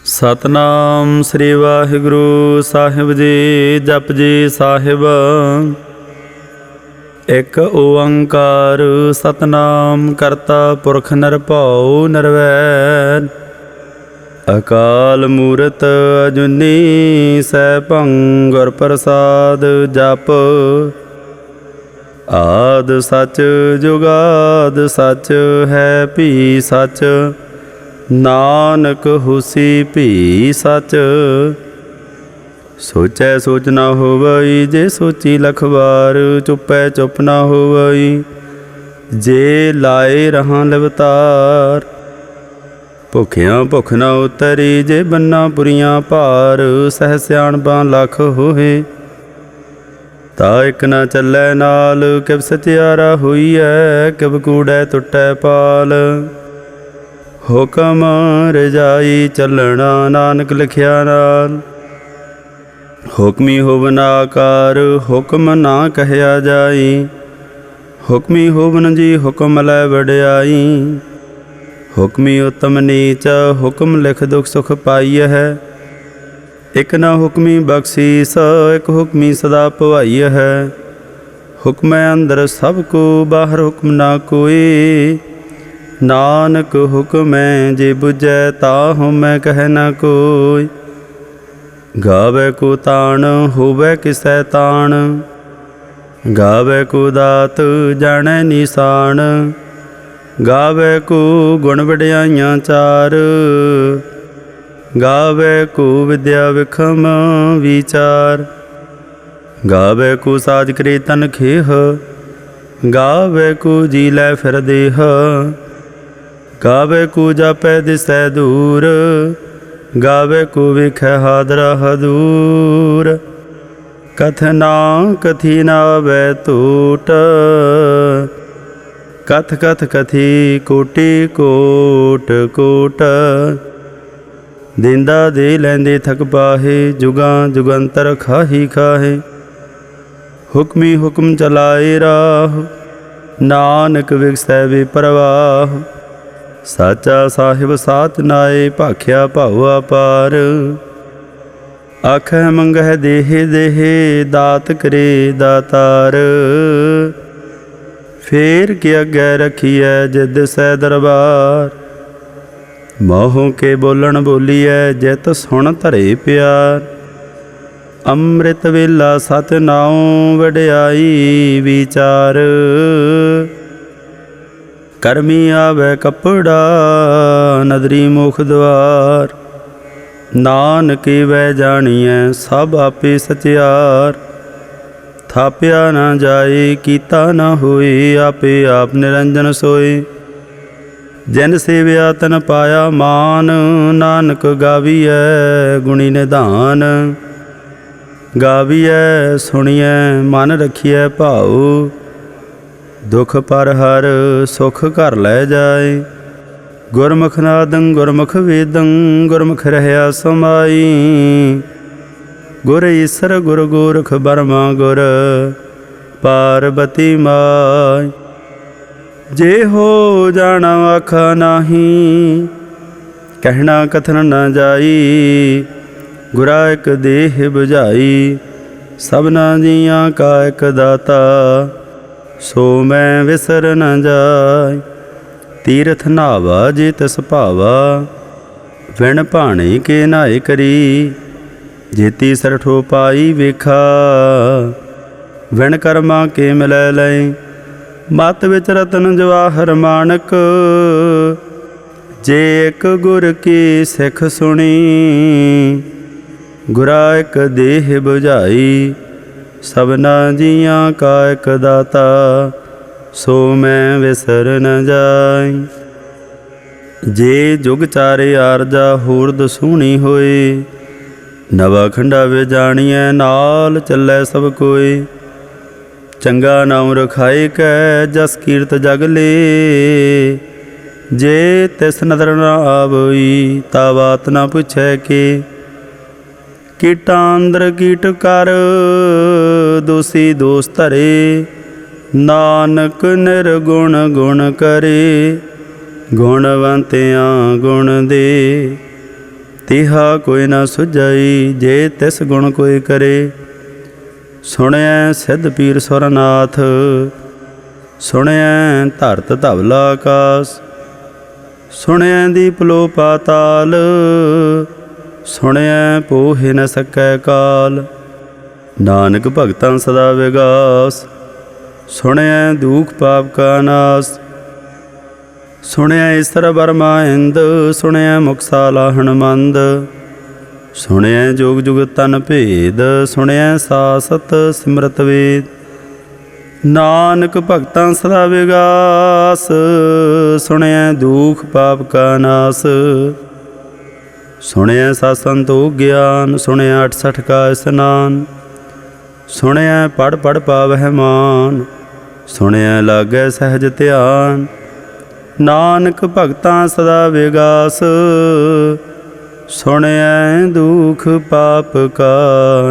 सतनाम श्री वाहिगुरु साहिब जी। जप जी साहिब। एक ओंकार सतनाम करता पुरख निरभउ निर्वैर। अकाल मूरत अजुनी सैभं गुर प्रसाद। जप आद सच जुगाद सच है भी सच। नानक हुसी भी सच। सोचै सोच ना होवई जे सोची लख बार। चुपै चुप ना होवई जे लाए रहां लवतार। भुखियां भुख ना उतरी जे बन्ना पुरियां भार। सह सियाणपां लख होए ता एक ना चलै नाल। किव सचियारा होईऐ किव कूड़ै टुटै पाल। हुकम रजाई चलना नानक लिखिया नाल। हुक्मी होवन आकार हुक्म ना कहया जाई। हुक्मी होवन जी हुक्म लै वड्याई। हुक्मी उत्तम नीच हुक्म लिख दुख सुख पाई है। एक ना हुक्मी बख्शीस एक हुक्मी सदा भवाई है। हुक्मै अंदर सब को बाहर हुक्म ना कोई। नानक हुक्मै जे बुझै ताहु मैं कह न कोई। गावे को ताण होवे किसै ताण। गावे को दात जाने निशान। गावे को गुण वड्याइयां चार। गावे को विद्या विखम विचार। गावे को साज करे तन खेह। गावे को जी लै फिर देह। गावे को जापै दिसै दूर। गावे को विखै हादरा हदूर। कथना कथी नावै टूट। कथ कथ कथी कोटि कोट कोट। देंदा दे लैंदे थक पाहे जुगां जुगंतर खाही खाहे। हुक्मी हुक्म चलाए राह नानक विगसै बेपरवाह। साचा साहिब साथ नाए भाख्या भाऊ अपार। आखै मंगह देहे देहे दात करे दातार। फेर के अगे रखिए जिद सै दरबार। मोहों के बोलन बोलीए जित सुन धरे प्यार। अमृत वेला सत नाओ वड्याई विचार। करमी आवे कपड़ा नदरी मुख द्वार। नानक वै जानिए सब आपे सचियार। थाप्या ना जाए कीता ना होए आपे आप निरंजन सोए। जिन सेव्या तन पाया मान। नानक गावीऐ गुणी निधान। गावीऐ सुनिए मन रखिए भाऊ। दुख पर हर सुख घर लै जाए। गुरमुख नादं गुरमुख वेदं गुरमुख रहया समाई। गुर ईसर गुर गोरख बरमा गुर पार्वती माय। जे हो जाना आखा नाही कहना कथन न जाई। गुरा एक देह बुझाई सबना जियां का एक दाता। सो मैं विसर न जाय तीरथ नावा जे तिस भावा। विण भाणे के नाए करी जेती सरठो पाई वेखा। विण कर्मा के मिलै लय मत विच रतन जवाहर मानक। जे एक गुर की सिख सुनी गुरा एक देह बुझाई। सबना जियां का एक दाता सो मैं विसर न जाय। जे जुग चारे आरजा होर दसूणी होए। नवा खंडा वे जानिए नाल चलै सब कोई। चंगा नाम रखाए कै जस कीरत जग ले। जे तिस नदर न आवई ता बात ना पुछै के। कीटां अंदर कीट कर दोषी दोष धरे। नानक निर्गुण गुण करे। गुणवंतियां गुण दे तिहा कोई न सुझाई जे तिस गुण कोई करे। सुणिया सिद्ध पीर सुरनाथ सुणिया धरत धवला आकाश। सुणिया दीप लो पाताल सुणिया पोहे न सकै काल। नानक भगतां सदा विगास सुणिया दुख पाप का नाश। सुणिया ईसर बर्मा इंद सुणिया मुखसाला हनुमंद। सुणिया जोग जुग तन भेद सुणिया सासत सिमरत वेद। नानक भगतां सदा विगास सुणिया दुख पाप का नाश। सुणिया सत संतोख ज्ञान सुणिया 68 का स्नान। सुणिया पढ़ पढ़ पावै मान सुणिया लागै सहज ध्यान। नानक भगतां सदा विगास सुणिया दुख पाप का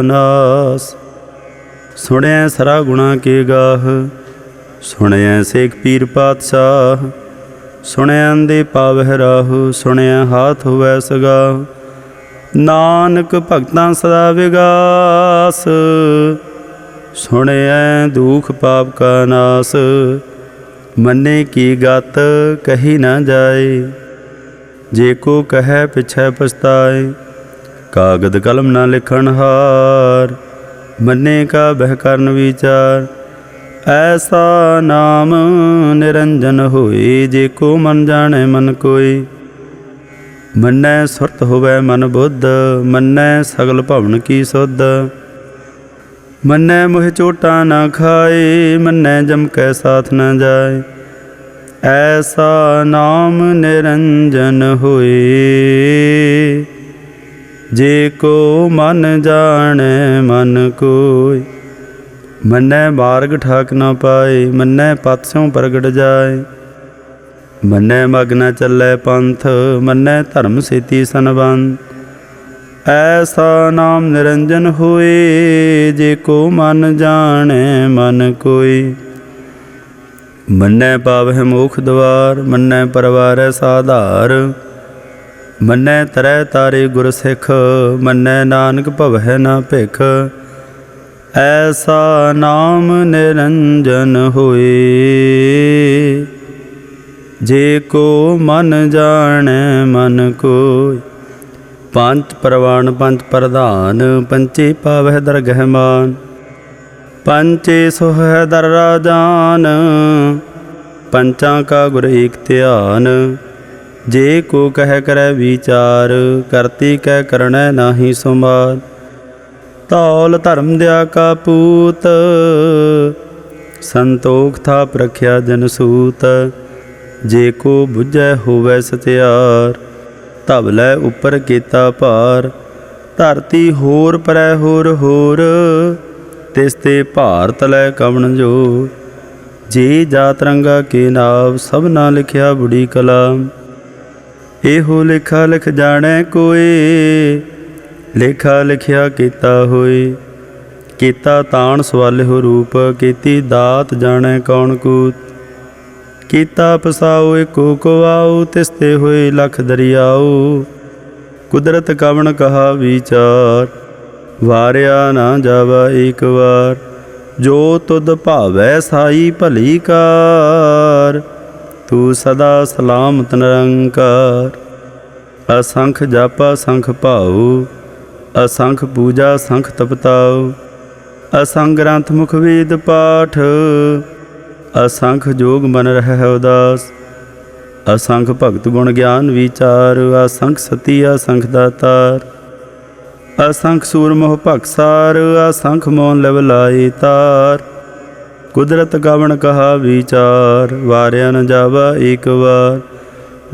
नाश। सुणिया सरा गुणा के गाह सुणिया सेक पीर पातशाह। सुणिया दे पावह राहु सुणिया हाथ होवै सगाह। नानक भगतां सदा विगास सुणिया दुख पाप का नाश। मन्ने की गत कही न जाए जे को कहे पिछै पछताए। कागद कलम न लिखन हार मन्ने का बह करन विचार। ऐसा नाम निरंजन होए जे को मन जाने मन कोय। मन्नै सुरत होवै मन बुद्ध मन्नै सगल भवन की सुध। मन्नै मोह चोटा न खाए मन्नै जम कै साथ न जाए। ऐसा नाम निरंजन होए जे को मन जाने मन कोय। मन्नै मार्ग ठाक न पाए मन्नै पथ स्यों प्रगट जाए। मन्नै मग न चलै पंथ मन्नै धर्म सेती सनबंध। ऐसा नाम निरंजन होए जे को मन जाने मन कोय। मन्नै पावै मोख द्वार मन्नै परवारै साधार। मन्नै तरै तारे गुर सिख मन्नै नानक भवै न भिख। ऐसा नाम निरंजन होए जे को मन जाने मन कोय। पंच परवान पंच प्रधान पंचे पावै दरगह मान। पंचे सोहै दर राजान पंचां का गुर एक ध्यान। जे को कह करै विचार करती कह करनै नाही सुमार। धौल धर्म दया का पूत संतोख थाप रखिया जन सूत। जे को बुझै होवै सत्यार धवलै उपर कीता भार। धरती होर परै होर होर तिस ते भार तलै कवन जोर। जे जात रंगा के नाव सबना लिखिया बुढ़ी कलाम। एहो लेखा लिख जाने कोय लेखा लिखिया कीता होए। कीता ताण सवालिहो रूप कीती दात जाने कौन कूत। कीता पसाओ एको कुआओ तिसते होए लख दरियाओ। कुदरत कवन कहा विचार वारिया ना जावा एक बार। जो तुद भावै साई भली कार तू सदा सलामत निरंकार। असंख जापा संख भाऊ असंख पूजा संख तपताओ। असंख ग्रंथ मुख वेद पाठ असंख जोग मन रहै उदास। असंख भगत गुण ज्ञान विचार असंख सती असंख दातार। असंख सूर मोह भगसार असंख मौन लिव लाए तार। कुदरत कवन कहा विचार वारिया न जावा एक बार।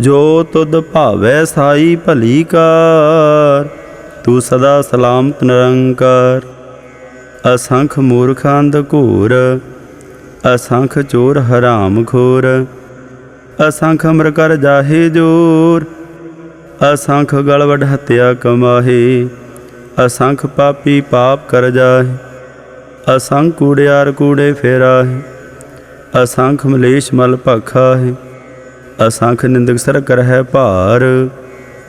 जो तुद भावै साई भली कार तू सदा सलामत निरंकार। असंख मूर्ख अंध घोर असंख चोर हराम खोर। असंख अमर कर जाहे जोर असंख गल वड हत्या कमाहे। असंख पापी पाप कर जाहे असंख कूड़ियार कूड़े फेराहे। असंख मलेश मल भाखा है असंख निंदक सर कर है भार।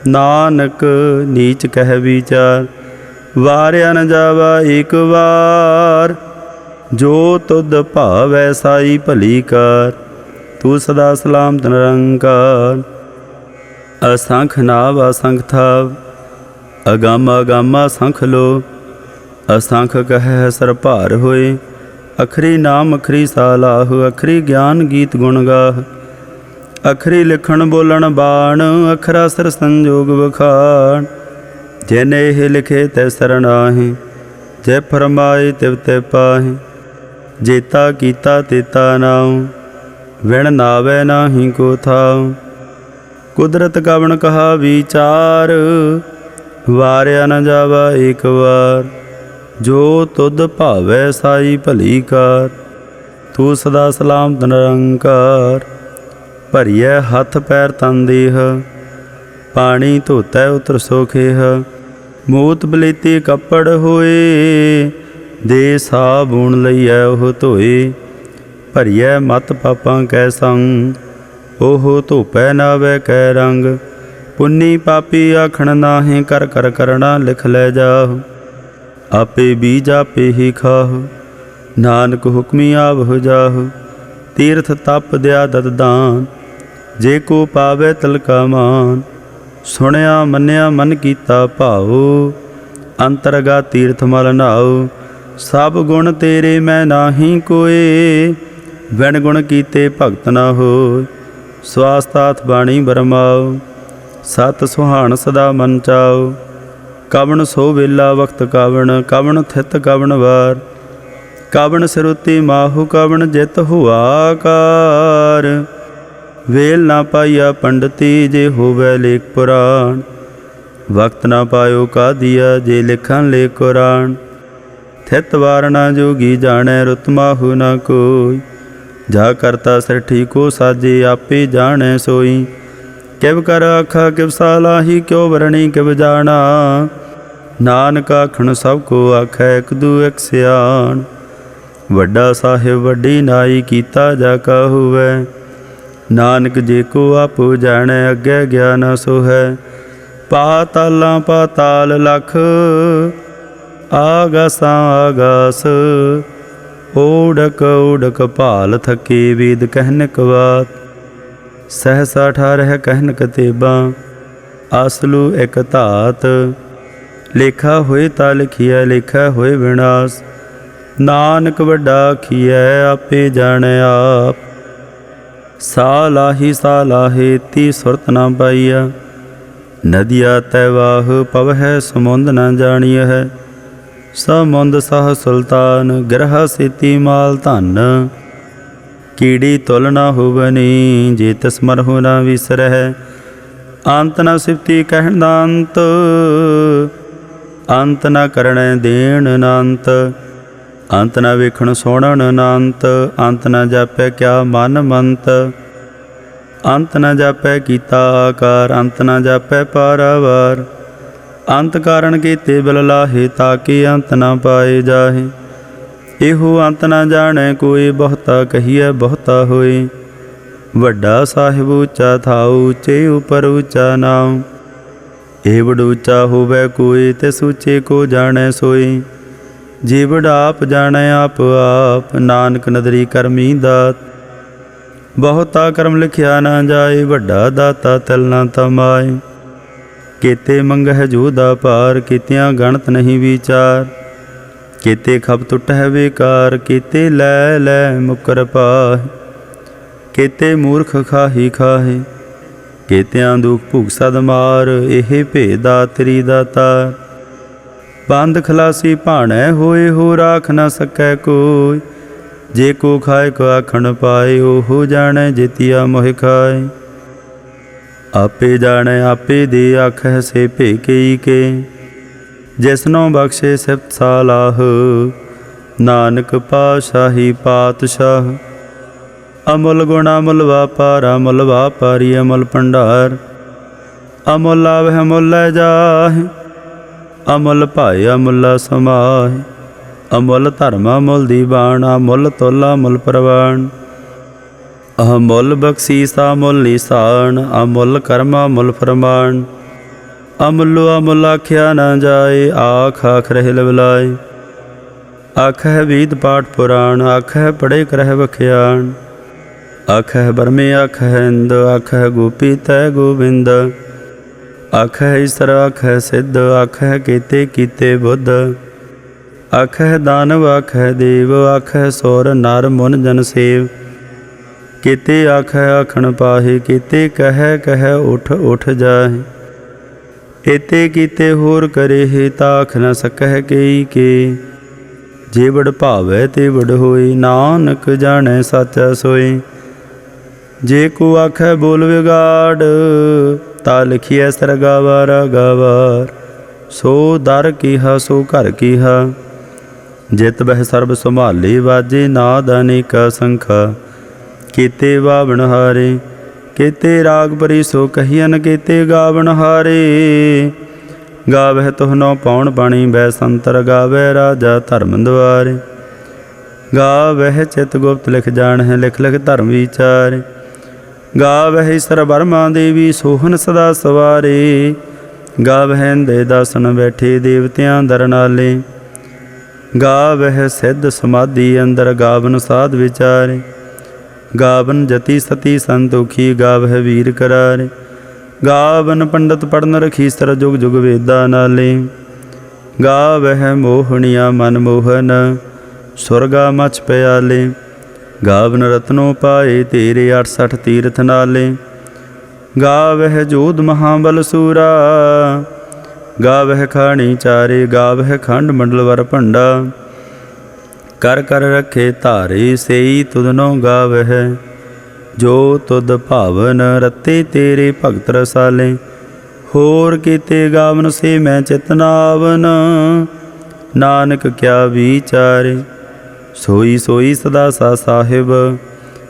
नानक नीच कह विचार। वारिया न जावा एक बार, जो तुद भावै साई भली कार। तू सदा सलामत निरंकार। असंख नाव असंख थाव, अगामा गामा संख लो। असंख कह सर भार होए, अखरी नाम अखरी सालाह। अखरी ज्ञान गीत गुण गाह, अखरी लिखण बोलण बाण। अखरा सर संजोग बखान, जिने हे लिखे तै सरनाहे। जै फरमाए तिव ते पाहे, जेता कीता तेता नाउ। विण नावै नाही को थाउ, कुदरत कवण कहा विचार। वारिया न जावा एक बार, जो तुद भावै साई भली कार। तू सदा सलामत निरंकार। भरिए हथ पैर तन देह, पानी धोतै उतर सोखेह। मूत बलेती कपड़ होए, दे साबुण लईऐ ओह धोए। भरिए मत पापां कै संग, ओह धोपै नावै कै रंग। पुन्नी पापी आखण नाहे, कर कर करना लिख लै जाह। आपे बीज आपे ही खाह, नानक हुक्मी आवह जाह। तीर्थ तप दया दत दान, जे को पावै तिलका मान। सुनिया मन्निया मन कीता भाओ, अंतरगा तीर्थ मल नाओ। सब गुण तेरे मैं नाही कोए, बिन गुण कीते भगत न होय। स्वास्थाथ बाणी बरमाओ, सत सुहान सदा मन चाओ। कवन सो वेला वक्त कवन, कवन थित कवन वार। कवन सिरुति माहु, कवन जित हुआ कार। वेल ना पाइया पंडिती, जे होवै लेख पुराण। वक्त ना पायो का दिया, जे लिखन लेख कुरान। थित वार ना जोगी जानै, रुत माहु ना कोई। जा करता सृष्टि को साजे, आपे जाने सोई। किव कर आखा किव सालाही, क्यों वरणी किव जाना। नानक आखण सब को आखै, एक दू एक सियाण। वड्डा साहिब वड्डी नाई, कीता जाका होवै। नानक जे को आपो जानै, अग्गै ज्ञान सोहै। पातालां पाताल लख, आगासां आगास। ओढ़क ओढ़क भाल थके, वेद कहनक बात। सहसा ठारह कहनक तेबा, आसलू एक धात। लेखा होए ता लिखिया, लेखा होए विनाश। नानक वड्डा आखिया, आपे जाने आप। सा लाहे ती सुरत ना पाइया। नदिया तैवाह पवह, समुंद न जानिय है। समुंद सह सुल्तान, ग्रह सेती माल धन। कीड़ी तुल ना होवनी, जे तिस मरहु ना विसरह। अंत न सिफती कहण अंत, अंत न करणे देण अनंत। अंत न वेखण सुणन अनंत, अंत न जापै क्या मन मंत। अंत न जापै कीता आकार, अंत न जापै पारावार। अंत कारण कीते बिल लाहे, ताके अंत न पाए जाहे। एहो अंत न जाने कोई, बहुता कहिए बहुता होए। वड्डा साहिब ऊँचा थाऊ, ऊँचे उपर ऊँचा नाम। एवड ऊँचा होवै कोई, तिस ऊँचे को जाने सोई। जीवड़ आप जाने आप आप, नानक नदरी करमी दात। बहुता कर्म लिखिया न जाए, वड्डा दाता तिल न तमाए। केते मंगह जोदा पार, केतियां गणत नहीं विचार। केते खप टुटह बेकार, केते लै लै मुकर पाह। केते मूर्ख खाही खाहे, केतियां दुख भुग सद मार। एहे भेदा तेरी दातार। बंद खलासी भाणै होए, हो राख न सकै कोई। जे को खाए को आखण पाए, ओहो जाने जेतिया मोह खाए। आपे जाने आपे दे, आखै से भेकई के। जिसनों बख्शे सिफत सालाह, नानक पाशाही पातशाह। अमुल गुण अमुल वापार, अमुल वापारी अमुल भंडार। अमुल आवह अमुल लै जाहे, अमुल भाए अमुला समाहे। अमुल धर्म अमुल दीवान, अमुल तुल अमुल प्रवान। अमुल बख्शीसा मुल निशान, अमुल कर्मा मुल फरमान। अमुलो अमुल आख्या न जाए, आख आख रहे लवलाए। आख है वेद पाठ पुराण, आख है पढ़े करह बख्याण। आख है बरमे आख है इंद, आख है गोपी तय गोविंद। आख है ईसर आख है सिद्ध, आख है केते कीते बुद्ध। आख है दानव आख है देव, आख है सौर नर मुन जन सेव। केते आख है आखण पाहे, केते कह कह उठ उठ जाहे। एते कीते होर करे हे, ताख न सकह केई के। जे बड़ भावै ते बड़ होए, नानक जानै साचा सोए। जे को आखै बोल विगाड़, ता लिखिए सरगावार गावार। सो दर कीहा सो घर कीहा, जित बह सर्ब संभाले। वाजे नाद अनेका संखा, केते वावण हारे। केते राग परी सो कहियन, केते गावण हारे। गावह तुहनो पौण पाणी बै संतर, गावै राजा धर्म द्वारे। गावह चित गुप्त लिख जान है, लिख लिख धर्म विचारे। गावह ईसर बर्मा देवी, सोहन सदा सवारे। गावह इंदे दासन बैठे, देवतियां दर नाले। गावह सिद्ध समाधि अंदर, गावन साध विचारे। गावन जति सती संतोखी, गावह वीर करारे। गावन पंडित पढ़न रखीसर, जुग जुग वेदा नाले। गावह मोहनिया मन मोहन, सुरगा मछ प्याले। गावन रत्नों पाए तेरे, 68 तीर्थ नाले। गावह जोध महाबल सूरा, गावह खाणी चारे। गावह खंड मंडल वर भंडा, कर कर रखे धारे। सेई तुदनो गावह, जो तुद भावन। रते तेरे भगत रसाले, होर कीते गावन से मैं चितनावन। नानक क्या विचारे, सोई सोई सदा सा साहिब।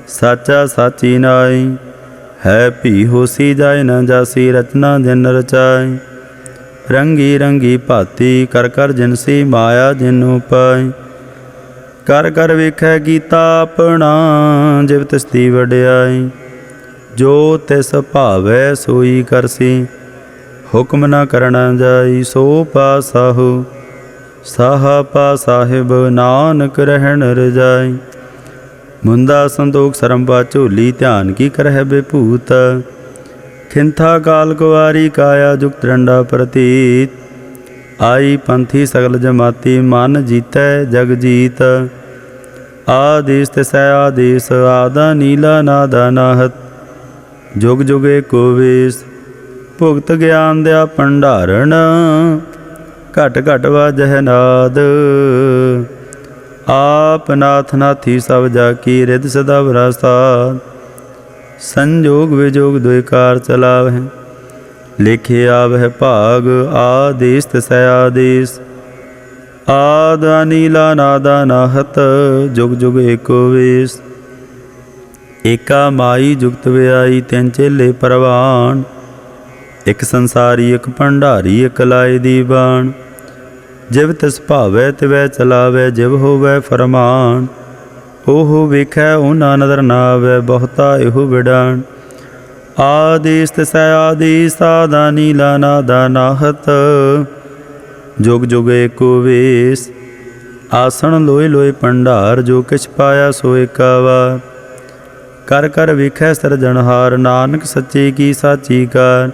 साचा साची नाई, है भी होसी जाए न जासी। रचना जिन रचाए, रंगी रंगी भाती। कर कर जिनसी माया जिनु पाए। कर कर वेखै कीता अपना, जिव तिसदी वड्याई। जो तिस भावै सोई करसी, हुक्म न करना जाई। सो पासाहु साहा पा साहिब, नानक रहन रजाई। मुंदा संतोख सरम्बा झोली, ध्यान की करह बेभूत। खिंथा काल कुवारी, काया जुगत डंडा प्रतीत। आई पंथी सगल जमाती, मन जीतै जग जीत। आदेश तिसै आदेश, आदा नीला नादा नाहत। जुग जुग एको वेश, भुगत ज्ञान दया भंडारण। घट घट वाजह नाद, आप नाथ नाथी सब जाकी। रिद सदा विरासाद, संजोग विजोग दुकार चलावह। लिखे आवह भाग, आदेश तिसै आदेश। आद नीला नादा नाहत, जुग जुग एको वेश। एका माई जुगत व्याई, तिन चेले परवान। एक संसारी एक भंडारी, एक लाए दीवान। जिव तिस भावै तिवै चलावै, जिव होवै फरमान। ओहो वेखै ओना नदर ना आवै, बहुता एहो विडान। आदेश तिसै आदेश, आदा नीला नादा नाहत। जुग जुग एको वेश, आसन लोए लोए भंडार। जो किछ पाया सो एका वार। कर कर वेखै सिरजनहार, नानक सच्चे की साची कार।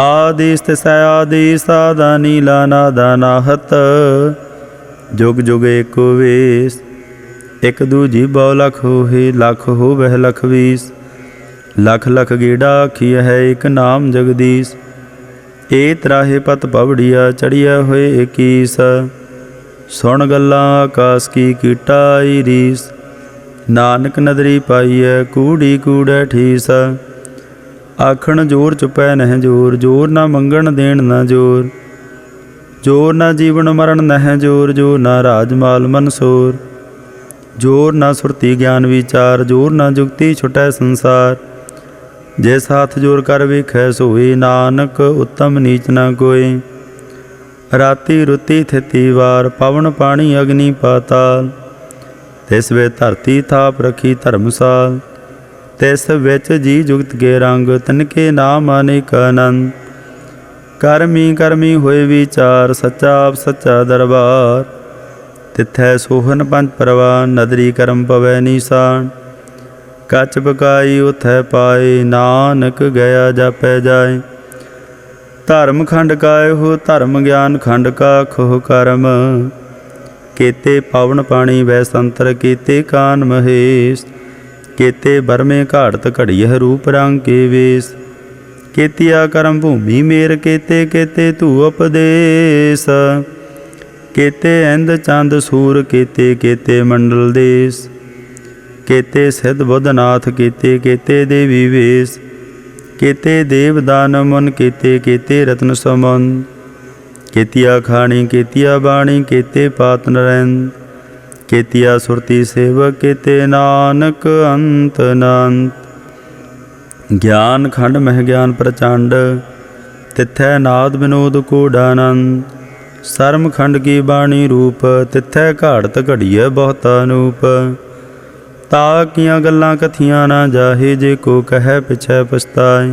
आदेश तिसै आदेश, आदा नीला नादा नाहत। जुग जुग एको वेश, एक दूजी बौ लख होहे। लख होवह लख बीस, लख लख गेड़ा आखिया है। एक नाम जगदीश, ए त्राहे पत पवड़िया। चढ़िया होए एकीस, सुन गल्लां आकाश की कीटा आई रीस। नानक नदरी पाईऐ, कूड़ी कूड़ै ठीस। आखण जोर चुपै नह जोर, जोर न मंगण देण न जोर। जोर न जीवन मरण नह जोर, जोर न राजमाल मनसोर। जोर न सुरती ज्ञान विचार, जोर न जुगती छुटै संसार। जिस हाथ जोर कर वेखै सोए, नानक उत्तम नीच न कोय। राति रुति थिति वार, पवन पानी अग्नि पाताल। तिस वे धरती थाप रखी धर्मसाल। तिस विच जी जुगत के रंग, तिनके नाम अनेक आनंद। ਕਰਮੀ ਕਰਮੀ ਹੋਏ ਵਿਚਾਰ, ਸੱਚਾ ਆਪ ਸੱਚਾ ਦਰਬਾਰ। ਤਿੱਥੈ ਸੋਹਨ ਪੰਜ ਪਰਵਾਨ, ਨਦਰੀ ਕਰਮ ਪਵੈ ਨੀਸਾਨ। ਕੱਚ ਬਕਾਈ ਉਥੈ ਪਾਏ, ਨਾਨਕ ਗਿਆ ਜਾਪੈ ਜਾਏ। ਧਰਮ ਖੰਡ ਕਾਇ ਹੋ ਧਰਮ, ਗਿਆਨ ਖੰਡ ਕਾ ਖੋਹ ਕਰਮ। केते पावन पाणी वै संतर, केते कान महेश। केते बरमे घाड़त घड़ियह, रूप रंग के वेश। केतिया करम भूमि मेर, केते केते धू उपदेश। केते इंद चंद सूर, केते केते मंडल देश। केते सिद्ध बुद्धनाथ, केते केते देवी वेश। केते देव दान मुन, केते केते रत्न समुन। केतिया खाणी केतिया बाणी, केते पात नरैंद। केतिया सुरती सेवक, केते नानक अंत अनंत। ज्ञान खंड मह ज्ञान प्रचंड, तिथै नाद विनोद कूढ़ानंद। सरम खंड की बाणी रूप, तिथै घाड़त घड़िय बहुत अनूप। ता कियां गल्लां कथियां ना जाहे, जे को कह पिछै पछताए।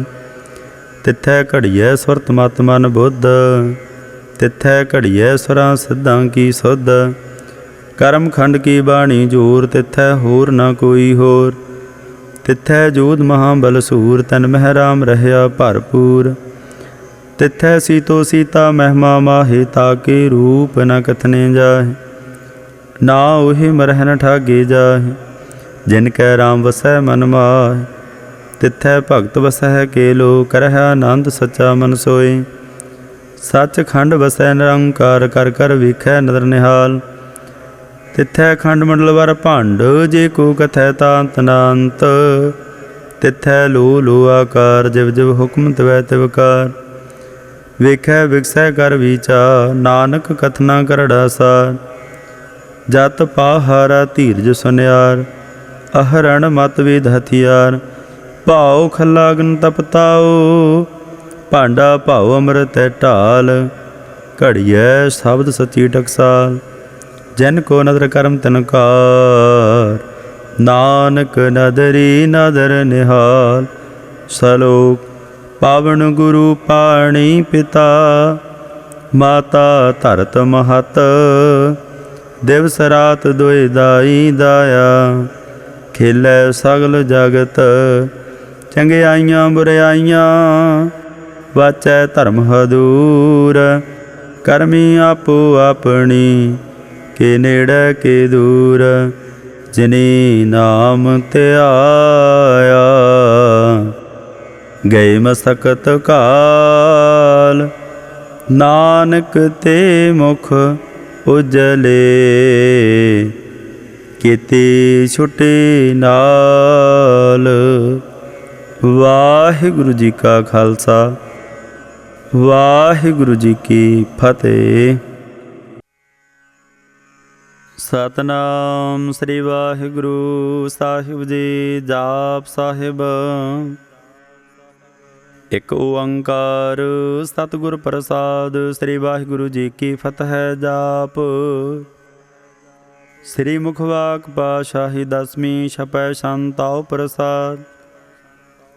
तिथै घड़िय सुरत मत मन बुद्ध, तिथै घड़िय सुरां सिद्धां की सुध। करम खंड की बाणी जोर, तिथै होर न कोई होर। तिथै जोध महाबल सूर, तन मह राम रहया भरपूर। तिथै सीतो सीता महिमा माहे, ताके रूप न कथने जाहे। ना ओहि मरह न ठागे जाहे, जिनकै राम वसै मन माहे। तिथै भगत वसै केलो, करह आनंद सच्चा मन सोए। सच खंड वसै निरंकार, कर कर वेखै नदर निहाल। तिथै खंड मंडल वर भंड, जे को कथै तांत नांत। तिथै लो लो आकार, जिव जिव हुक्म तिवै तिवकार। वेखै विकसै कर विचार, नानक कथना करड़ा सार। जत पाहारा धीरज सुनियार, अहरण मत वेद हथियार। भाव खला अग्न तपताओ, भांडा भाव अमृत ढाल। घड़िय शब्द सची टकसाल, जिन को नदर करम तिनकार। नानक नदरी नदर निहाल। सलोक पावन गुरु पाणी पिता, माता धरत महत। दिवस रात दोए दाई दाया, खेलै सगल जगत। चंगियाइयां बुराइयां, वाचै धर्म हदूर। करमी आपो अपनी, के नेड़े के दूर। जिनी नाम त्याया, गए मसकत काल। नानक ते मुख उजले, केते छुटे नाल। वाहिगुरु जी का खालसा, वाहिगुरु जी की फतेह। सतनाम श्री वाहिगुरु साहिब जी। जाप साहिब। एक ओंकार सतगुर प्रसाद, श्री वाहिगुरु जी की फतह। जाप श्री मुखवाक पाशाही, दसवीं छपै शांताओ प्रसाद।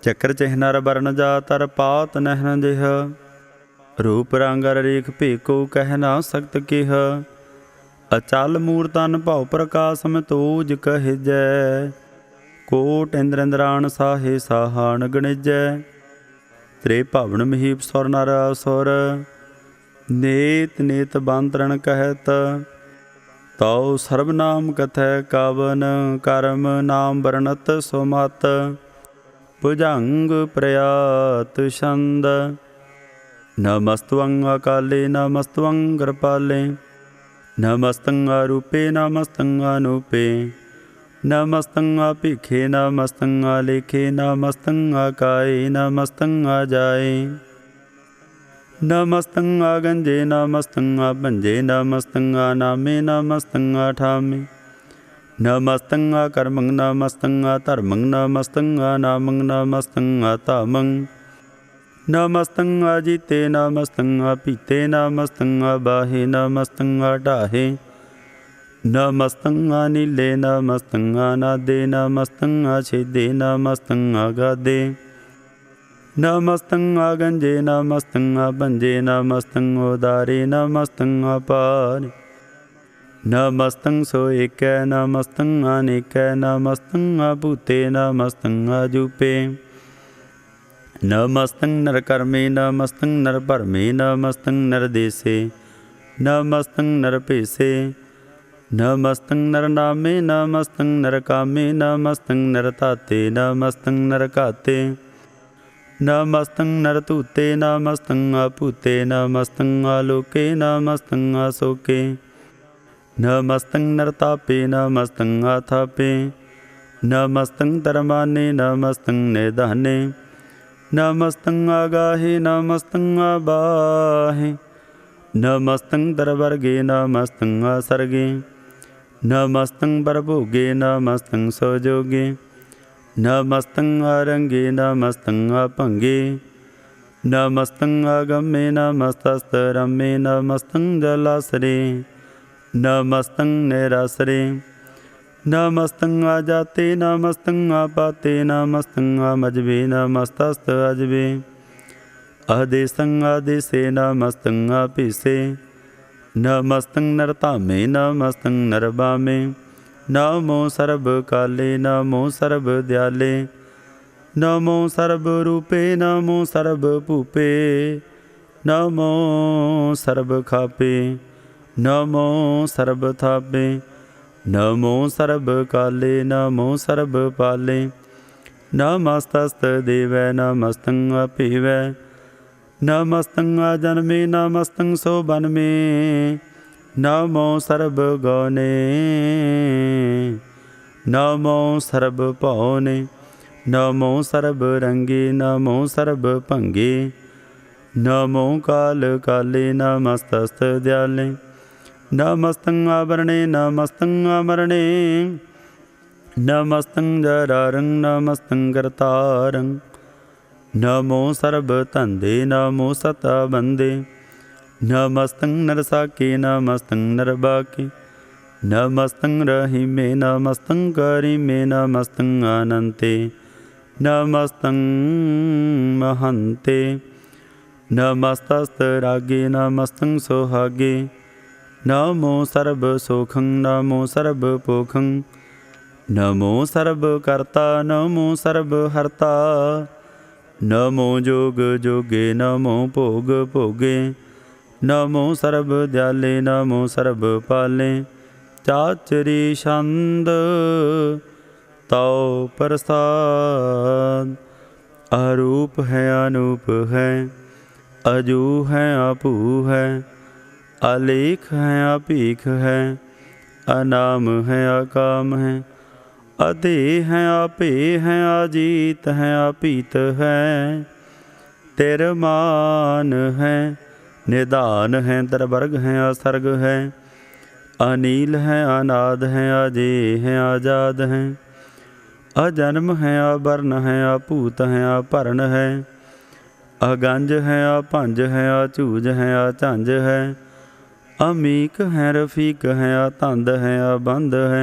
चक्र चिहनर बरन जातर, पात नहन देह। रूप रंगर रेख भेको, कह ना सकत केह। अचल मूर्तन भाव प्रकाश, मतोज कहिजै। कोट इंद्र इंद्राण, साहे साहान गणिजै। त्रे भवन महीप सुर नर असुर, नेत नेत बांतरण कहत। तौ सर्वनाम कथै कावन, कर्म नाम वर्णत सुमत। भुजंग प्रयात छंद, नमस्तवं अकाले नमस्तवं कृपाले। नमस्तं रूपे नमस्तं अनूपे। नमस्तं भिखे नमस्तं लेखे। नमस्तं काये नमस्तं जाए। नमस्तं गंजे नमस्तं भंजे। नमस्तं नामे नमस्तं ठामे। नमस्तं कर्मं नमस्तं धर्मं। नमस्तं नामं नमस्तं धामं। नमस्तं जीते नमस्तं पीते। नमस्तं बाहे नमस्तं डाहे। नमस्तं नीले नमस्तं अनादे। नमस्तं छेदे नमस्तं अगाधे। नमस्तं आगंजे नमस्तं आभंजे नमस्तं उदारे नमस्तं अपारे नमस्तं सो एक नमस्तं अनेक नमस्तं अभूते नमस्तं अजूपे नमस्तं नरकर्मे नमस्तं नरभर्मे नमस्तं नरदेशे नमस्तं नरपेशे नमस्तं नरनामे नमस्तं नरकामे नमस्तं नरताते नमस्तं नरकाते नमस्तं नरतूते नमस्तं अपूते नमस्तं आलोके नमस्तं अशोके नमस्तं नरतापे नमस्तं अथापे नमस्तं धर्माने नमस्तं निधाने नमस्तं आगाहे नमस्तं आबाहे नमस्तं दरवर्गे नमस्तं असर्गे नमस्तं बरभोगे नमस्तं सौजोगे नमस्तं आरंगे नमस्तं अपंगे नमस्तं आगमे नमस्तस्तरमे नमस्तं जलासरे नमस्तं निरासरे नमस्तं आजाते नमस्तं आपाते नमस्तं आमजबे नमस्तस्त अजबे आदेशं आदेशे नमस्तं आपिसे नमस्तं नरतामे नमस्तं नरबामे नमो सर्व काले नमो सर्व दयाले नमो सर्व रूपे नमो सर्व भूपे नमो सर्व खापे नमो सर्व थापे नमो सर्व काले नमो सर्व पाले नमस्तस्त देवै नमस्तं अपीवै नमस्तं अजन्मे नमस्तं सोबन्मे नमो सर्व गौने नमो सर्व पौने नमो सर्व रंगे नमो सर्व भंगे नमो काल काले नमस्तस्त दयाले नमस्तं आवरणे नमस्तं अमरणे नमस्तं जरारं नमस्तं कर्तारं नमो सर्व धंधे नमो सता बंदे नमस्तं नरसाके नमस्तं नरबाके नमस्तं रहीमे नमस्तं करीमे नमस्तं अनन्ते नमस्तं महन्ते नमस्तस्तरागे नमस्तं सोहागे नमो सर्वसुखं नमो सर्वपोखं नमो सर्वकर्ता नमो सर्वहर्ता नमो जोग जोगे नमो भोग भोगे नमो सर्व दयाले नमो सर्व पाले चाचरी छंद तौ प्रसाद अरूप है अनूप है अजू है अपू है अलेख है अपीख है अनाम है अकाम है अधे है आपे है अजीत है अपीत है तिरमान है निदान है दरवर्ग है असर्ग है अनील है अनाद है अजय है आजाद है अजन्म है अवर्ण है अपूत है अपर्ण है अगंज है अपंज है अचूज है अझंज है अमीक है रफीक है अतंद है अबंध है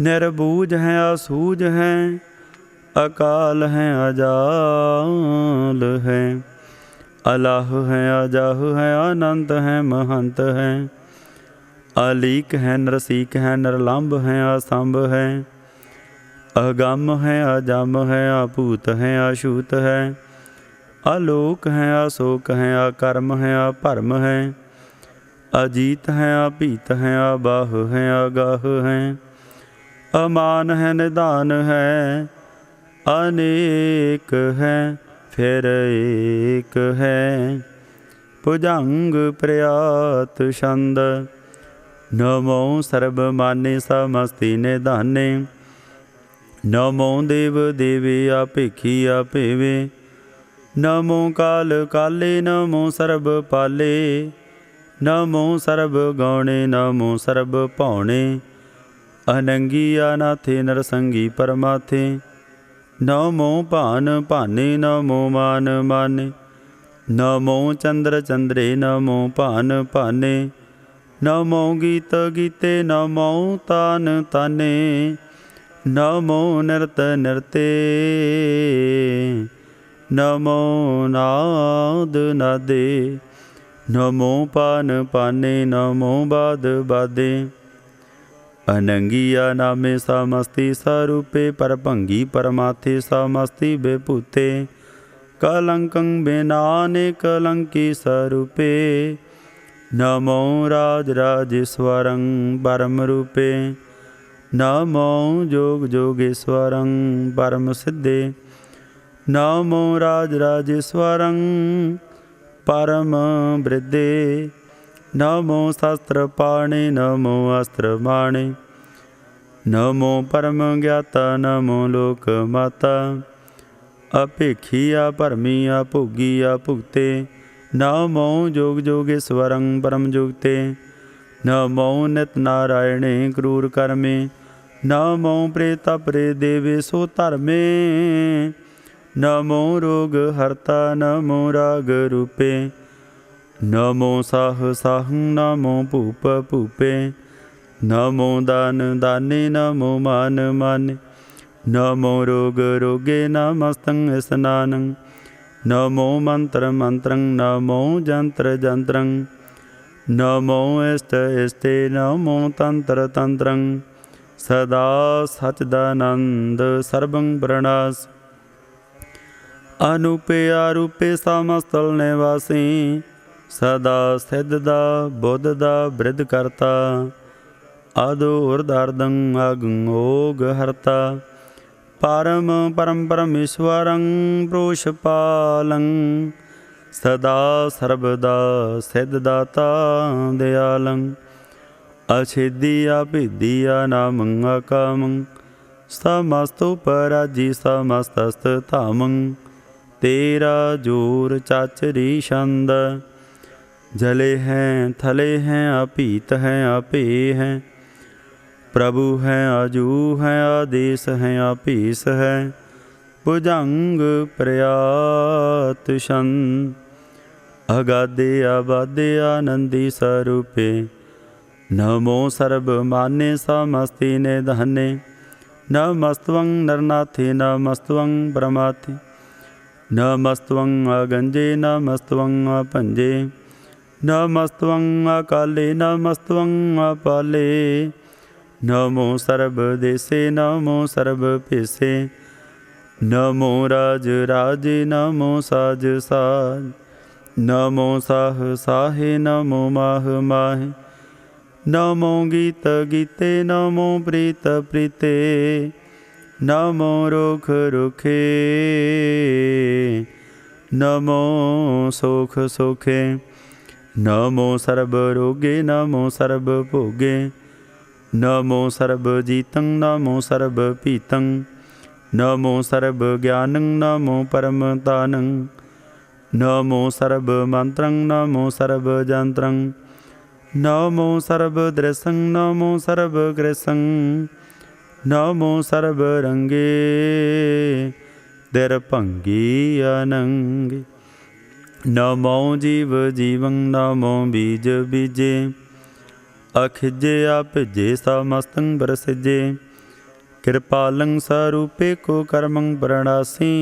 निर्बूज है असूझ है अकाल है अजाल है अलाह है अजाह है अनंत है महंत है अलीक है नरसीक है नरलंब है असंभ है अगम है अजम है अभूत है अछूत है अलोक है अशोक है अकर्म है अपरम है अजीत है अपीत है अबाह है अगाह है अमान है निदान है अनेक है फिर एक है भुजंग प्रयात छंद नमो सर्व माने समस्ति निधाने नमो देव देवे अपेखी अपेवे नमो काल काले नमो सर्व पाले नमो सर्व गौणे नमो सर्व पौणे अनंगी अनाथे नरसंगी परमाथे नमो भान भाने नमो मान माने नमो चंद्र चंद्रे नमो भान भाने नमो गीत गीते नमो तान ताने नमो नृत नृते नमो नाद नादे, नमो पान पाने, नमो बाद बादे। अनंगिया नामे समस्ति स्वरूपे, परभंगी परमाथे समस्ति विभूते। कलंकं बिनाने कलंकी स्वरूपे, नमो राजराजेश्वरं परम रूपे। नमो जोग जोगेश्वरं परम सिद्धे, नमो राजराजेश्वरं परम वृद्धे। नमो शास्त्र पाणे, नमो अस्त्र माणे, नमो परम ज्ञाता, नमो लोक माता। अपेखिया परमिया भोगिया भुगते, नमो जोग जोगेश्वरं परम जुगते। नमो नित नारायणे क्रूर कर्मे, नमो प्रेता प्रे देवे सो धर्मे। नमो रोग हरता, नमो राग रूपे, नमो साह साहं, नमो भूप भूपे। नमो दान दाने, नमो मान माने, नमो रोग रोगे, नमस्तं स्नानं। नमो मंत्र मंत्रं, नमो जंत्र जंत्रं। नमो इष्ट इष्टे, नमो तंत्र तंत्रं। सदा सच्चिदानंद सर्वं प्रणास, अनूपे आरूपे समस्तल निवासी। सदा सिद्ध दा बुद्ध दा बृद्ध करता, आदो उर्दार्दं अगं ओग हरता। परम परम परमेश्वरं प्रोषपालं, सदा सर्वदा सिद्ध दाता दयालं। अछेदिया भेदिया नामं अकामं, समस्तोपराजी समस्तस्त धामं। तेरा जोर चाचरी छंद, जले हैं थले हैं अपीत हैं अपे हैं। प्रभु हैं अजू हैं आदेश हैं अपीस है। भुजंग प्रयात शन, अगाधे आबादे आनंदी स्वरूपे। नमो सर्व माने समस्ति निधने, नमस्त्वं नरनाथे नमस्त्वं परमाथे। नमस्त्वं अगंजे नमस्त्वं अपंजे, नमस्त्वं अकाले नमस्त्वं अपाले। नमो सर्वदेशे, नमो सर्वपेशे। नमो राज राजे, नमो साज साज। नमो साह साहे, नमो माह माहे। नमो गीत गीते, नमो प्रीत प्रीते। नमो रुख रुखे, नमो सुख सुखे। नमो सर्व रोगे, नमो सर्व भोगे। नमो सर्व जीतं, नमो सर्व पीतं। नमो सर्व ज्ञानं, नमो परम तानं। नमो सर्व मंत्रं, नमो सर्व जंत्रं। नमो सर्व दृशं, नमो सर्व कृशं। नमो सर्व रंगे, दर्पंगी अनंगे। नमो जीव जीवं, नमो बीज बीजे। अखिजे अभिजे समस्तं बरसिजे। कृपालं स्वरूपे को कर्मं प्रणासी।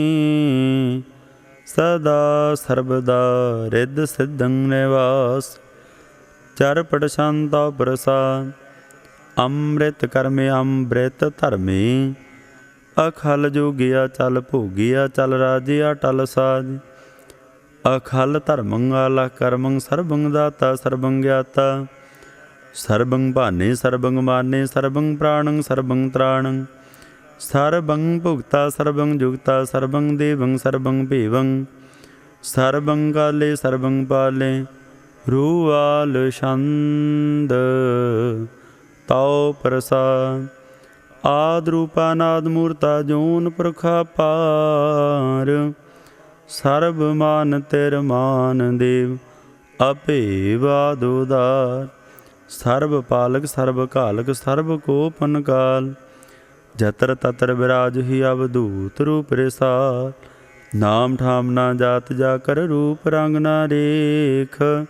सदा सर्वदा रिद्ध सिद्धं निवास। चरपट शांता प्रसाद, अमृत कर्मे अमृत धर्मे। अखल जोगिया चल भोगिया, चल राजिया टल साज। अखल धर्मं अलख कर्मं, सर्वं दाता सर्वं ज्ञाता। सर्वं भाने सर्वं माने, सर्वं प्राणं सर्वं त्राणं। सर्वं भुक्ता सर्वं जुक्ता, सर्वं देवं सर्वं भेवं। सर्वं काले सर्वं पाले, रूआल छंद ताओ प्रसाद। आद रूपानाद मूर्ता जोन पुरखा पार। सर्व मान तिर मान देव, अभेवाद उदार। सर्व पालक सर्व कालक, सर्व कोपन काल। जतर ततर विराज ही अवधूत रूप रिसार। नाम ठाम ना जात जाकर, रूप रंग ना रेख।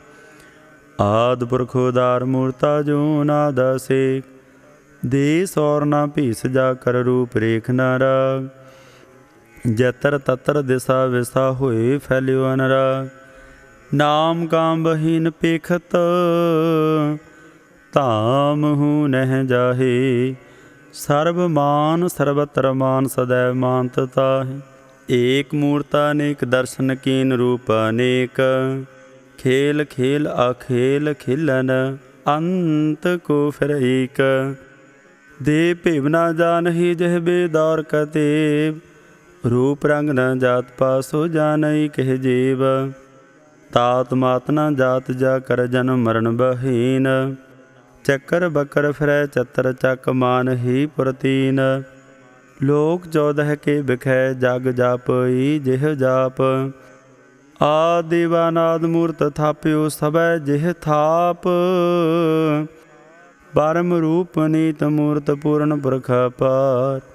आद पुरख उदार मूर्ता जो नादा सेख। देश और ना भीस जाकर, रूप रेख ना राग। जतर ततर दिशा विसा होए फैल्यो अनुराग। नाम काम बहीन पेखत धाम हूँ नह जाहे। सर्व मान सर्वत्र मान सदैव मानत ताहि। एक मूर्ता अनेक दर्शन कीन रूप अनेक। खेल खेल अखेल खिलन अंत को फिर एक। दे भेव ना जानही जह बेदौर कतेब। रूप रंग न जात पासो जानई कह जेब। तात मात न जात जा कर जन्म मरण बहीन। चक्कर बकर फिरै चतर चक मान ही प्रतीन। लोक 14 के बिखै जग जापई जिह जाप। आदिवानाद मूर्त थाप्यो सबै जिह थाप। परम रूप नीत मूर्त पूर्ण पुरख अपार।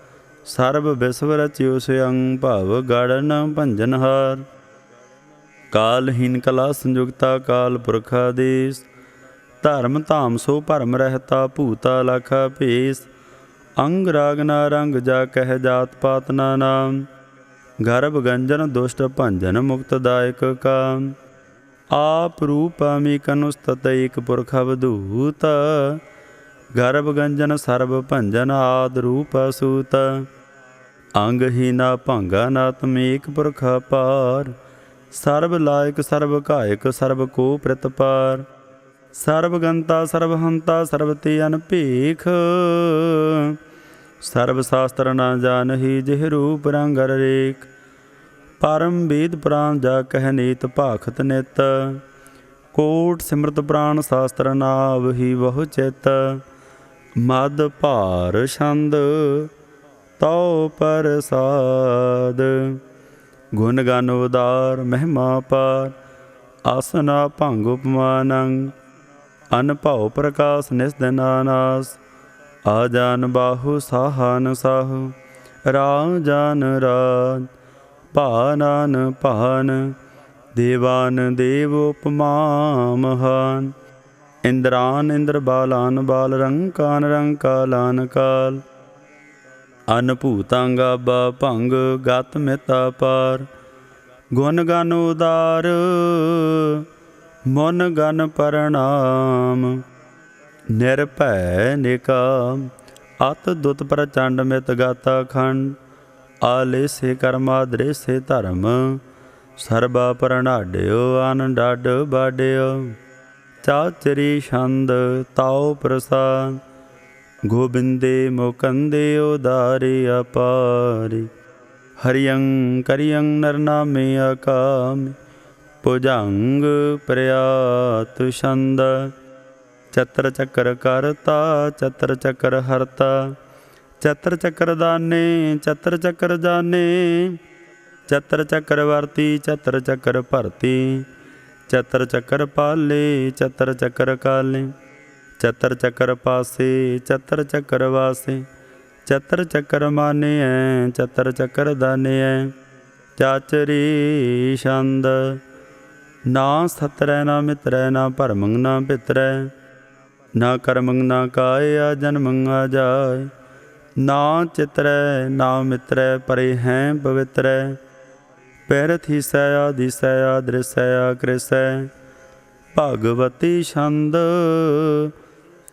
सर्व विश्व रचियो स्वयं भव गढ़न भंजनहार। कालहीन कला संयुक्ता काल पुरख आदेश। धर्म धाम सो भरम रहता भूता लख भेस। अंग राग ना रंग जा कह जात पात ना नाम। गर्भ गंजन दुष्ट भंजन मुक्तदायक काम। आप रूप अमीकनुस्तत एक पुरख अवधूत। गर्भ गंजन सर्व भंजन आद रूप असूत। अंगहीना भंगा नातम एक पुरख अपार। सर्व लायक सर्व कायक सर्व को प्रतिपार। सर्व गंता सर्व हंता सर्व ते अनपेख। सर्व शास्त्र न जानही जिह रूप रंग रेख। परम वेद पुराण जा कह नीत भाखत नित। कोट सिमरत प्राण शास्त्र नावही बहु चित। मद भार छंद तौ प्रसाद। गुण गन उदार महिमा पार। आसना भंग उपमानंग। अनभव प्रकाश निस्दिन नास। आजान बाहु साहन साहु। राजान राज भानान भान। देवान देव उपमा महान। इंद्रान इंद्र बालान बाल रंकान रंकालान काल। अनभूतांगाबा भंग गत मिता पार। गुण गन उदार मुन गन प्रणाम। निर्भय निकाम अत दुत प्रचंड मित गाता खंड। आलेसे कर्मा दृश्य धर्म। सर्बा प्रणाड्यो अन डाड बाड्यो। चाचरी छंद ताओ प्रसाद। गोबिंदे मुकंदे उदारे अपारी। हरियं करियं नरनामे अकाम। भुजंग प्रयात छंद। चत्र चक्र करता चत्र चक्र हरता। चत्र चक्र दाने चत्र चक्र जाने। चत्र चक्रवर्ती चत्र चक्र भरती। चतर चक्र पाले चतर चक्र काले। चतर चक्र पासे चतर चक्र वासे। चतर चक्र माने है चतर चक्र दाने है। चाचरी छंद ना सतरै ना मित्रै ना भरमंग ना पितरै। ना कर्मंग ना काय आ जन्मंग आ जाय। ना चितरै ना मित्रै परे हैं पवित्रै। पैरथी सया दिसया दृसया कृसै। भगवती छंद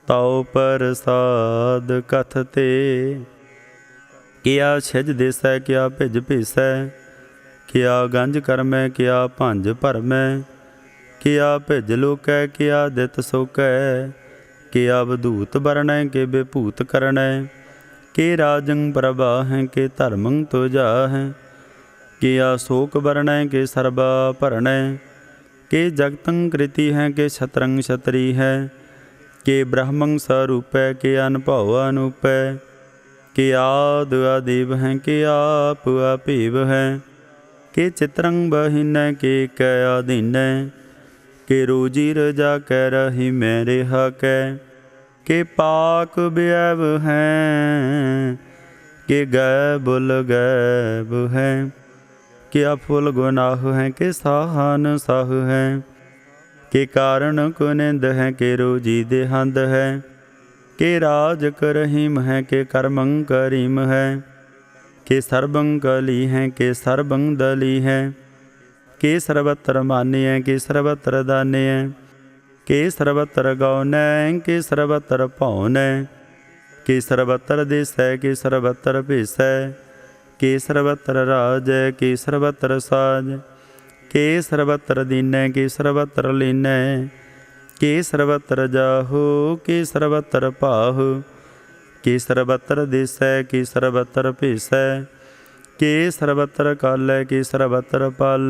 ताओ प्रसाद कथते। किया छिज देसै किया भिज भीसै। किया गंज करमै किया भंज भरमै। किया भिज लोकै किया दित सोकै। किया अवधूत बरणै के विभूत करणै। के राजं प्रवाहै के धर्मं तुजाहै। किया शोक बरणै के सर्बा भरणै। के जगतं कृति है के छत्रं छतरी है। के ब्रह्मं स्वरूपै के अनुभव अनूपै। के आद आदिव हैं के आप अपीव है। के चित्रं बहिनै के कै अधीनै। के रोजी रजा कै रही मैं रेहा कै। के पाक व्यव हैं के गैबुल गैब हैं। क्या फुल गुनाह हैं के साहन साह हैं। के कारण कुनिंद हैं के रोजी देहंद है। के राज करहीम है के कर्मं करीम है। के सर्वं कली हैं के सर्वं दली हैं, के सर्वत्र मान्य के सर्वत्र दान्य, के सर्वत्र गौन के सर्वत्र पौन, के सर्वत्र देश के सर्वत्र भेष, के सर्वत्र राज के सर्वत्र साज, के सर्वत्र दीन के सर्वत्र लीन, के सर्वत्र जाहो के सर्वत्र पाहो, के सर्वत्र देश के सर्वत्र भेष, के सर्वत्र काल के सर्वत्र पाल,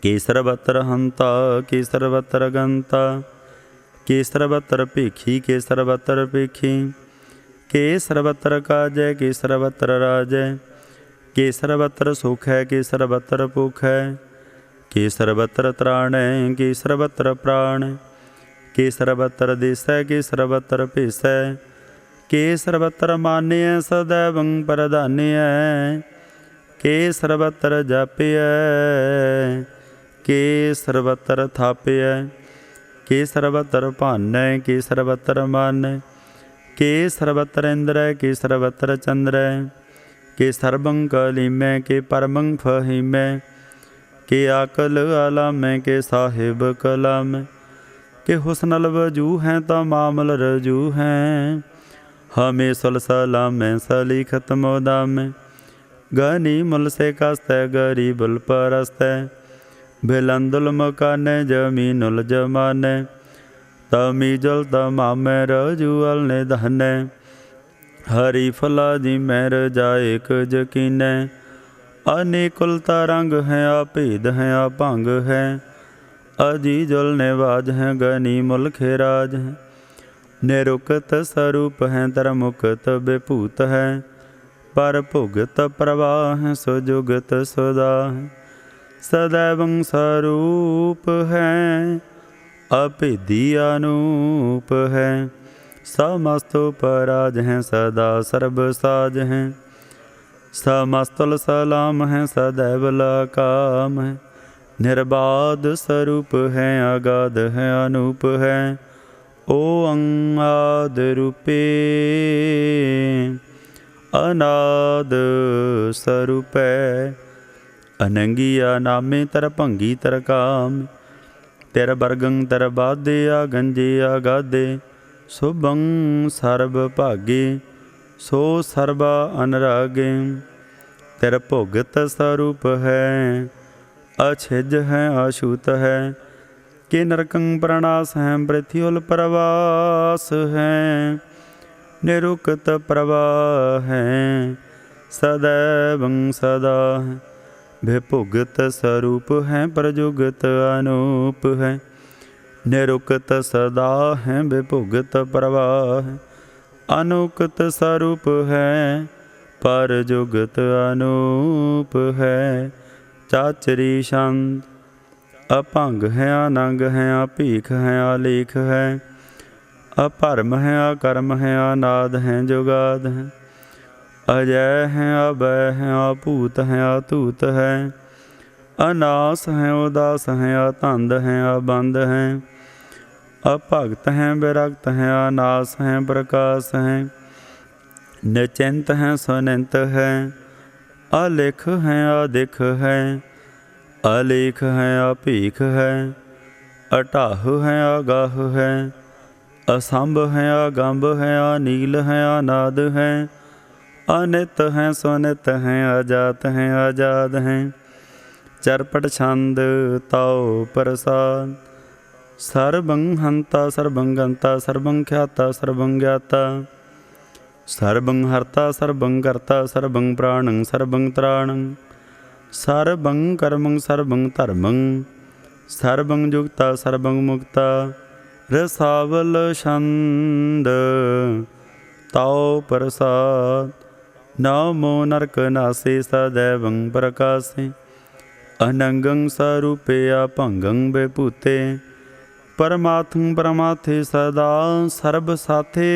के सर्वत्र हंता के सर्वत्र गंता, के सर्वत्र पेखी के सर्वत्र पेखी, के सर्वत्र काज के सर्वत्र राज, के सर्वत्र सुख है के सर्वत्र भुख है, के सर्वत्र त्राण के सर्वत्र प्राण, के सर्वत्र देश के सर्वत्र भेष, के सर्वत्र मान्य सदैवं प्रधान्य, के सर्वत्र जाप्य, के सर्वत्र थाप्य, के सर्वत्र भान के सर्वत्र मान, के सर्वत्र इंद्र के सर्वत्र चंद्र, के सर्वं कलीम के परमं फहीम, के आकल आलम के साहिब कलाम, के हुस्नल वजू हैं तमामल रजू हैं, हमें सलसलाम सलीखत मोदाम, गनी मुल से कास्ते गरीबुल परस्ते, भिलंदुल मकान जमीनुल जमान, तमीजुल तमाम रजूअल ने धन, हरी फला जी मैर जाए कुछ कीन, अनेकुलता रंग हैं अभेद हैं अभंग हैं, अजीजुल नेवाज हैं गनी मुल खेराज हैं, निरुक्त स्वरूप हैं तरमुक्त विभूत हैं, पर भुगत प्रवाह हैं सुजुगत सुदा हैं, सदैवं स्वरूप हैं अभेदी अनूप हैं, समस्त उपराज हैं सदा सर्वसाज हैं, समस्तुल सलाम हैं सदैव लकाम हैं, निर्बाध स्वरूप हैं अगाध हैं अनूप हैं, ओ अंगाद रूपे अनाद स्वरूप है, अनंगिया नामे तर भंगी तर काम, तेर बरगं तर बाधे आ गंजे आ गाधे, शुभं सर्व भागे सो सर्वा अनुरागे, तेरा भुगत स्वरूप है अछिज है अछूत है, के नरकं प्रणास हैं पृथ्वील प्रवास हैं, निरुक्त प्रवाह हैं सदैवं सदा है, विभुगत स्वरूप हैं प्रजुगत अनूप है, निरुक्त सदा हैं विभुगत प्रवाह, अनुक्त स्वरूप है पर जुगत अनूप है, चाचरी शांत अभंग है अनंग है अभीख है आलेख है, अपरम है अकर्म है अनाद है जुगाद है, अजय है अभय है अभूत है अतूत है, अनास है उदास है अतंद है अबंद है, अभगत हैं विरक्त हैं अनास हैं प्रकाश हैं, निचिंत हैं सुनिंत हैं, अलिख हैं अधिख हैं, अलेख हैं अभीख हैं, अटाह हैं अगाह हैं, असंभ हैं अगंभ हैं, अनील हैं अनाद हैं, अनित हैं सुनित हैं, अजात हैं आजाद हैं, चरपट छंद ताओ प्रसाद, सर्वं हंता सर्वं गंता सर्वं ख्याता सर्वं ज्ञाता, सर्वं हर्ता सर्वं कर्ता सर्वं प्राणं सर्वं त्राणं, सर्वं कर्मं सर्वं धर्मं, सर्वं युक्ता सर्वं मुक्ता, रसावल छंद ताओ प्रसाद, नमो नरक नासे सदैवं प्रकाशे, अनंगं स्वरूपे अभंगं विभूते, परमात्म परमाथे सदा सर्व साथे,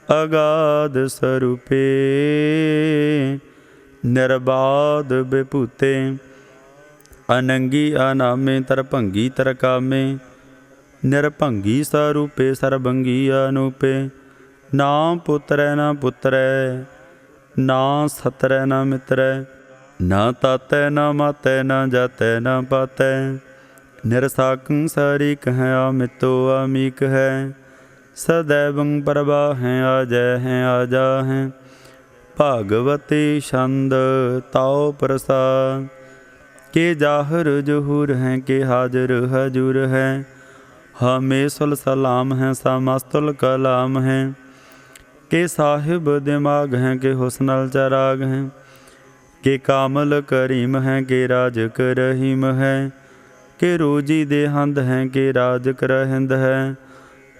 अगाध स्वरूपे निर्बाध विभूते, अनंगी अनामे तरभंगी तरकामे, निरभंगी स्वरूपे सर्वंगी अनूपे, ना पुत्रै ना पुत्रै ना सतरै न मित्रै, ना तातै न मातै, न जातै न पातै। निरसाकं सारी कह अमितो अमीक है, सदैवं प्रभा हैं अजय हैं आजा हैं। भागवती छंद ताओ प्रसाद, के जाहर जुहूर हैं, के हाजिर हजूर हैं। हमें सुल सलाम हैं, समस्तुल कलाम हैं। के साहिब दिमाग हैं, के हुस्नल चराग हैं। के कामल करीम हैं, के राज करहीम हैं। के रोजी देहंद हैं, के राज करहिंद है।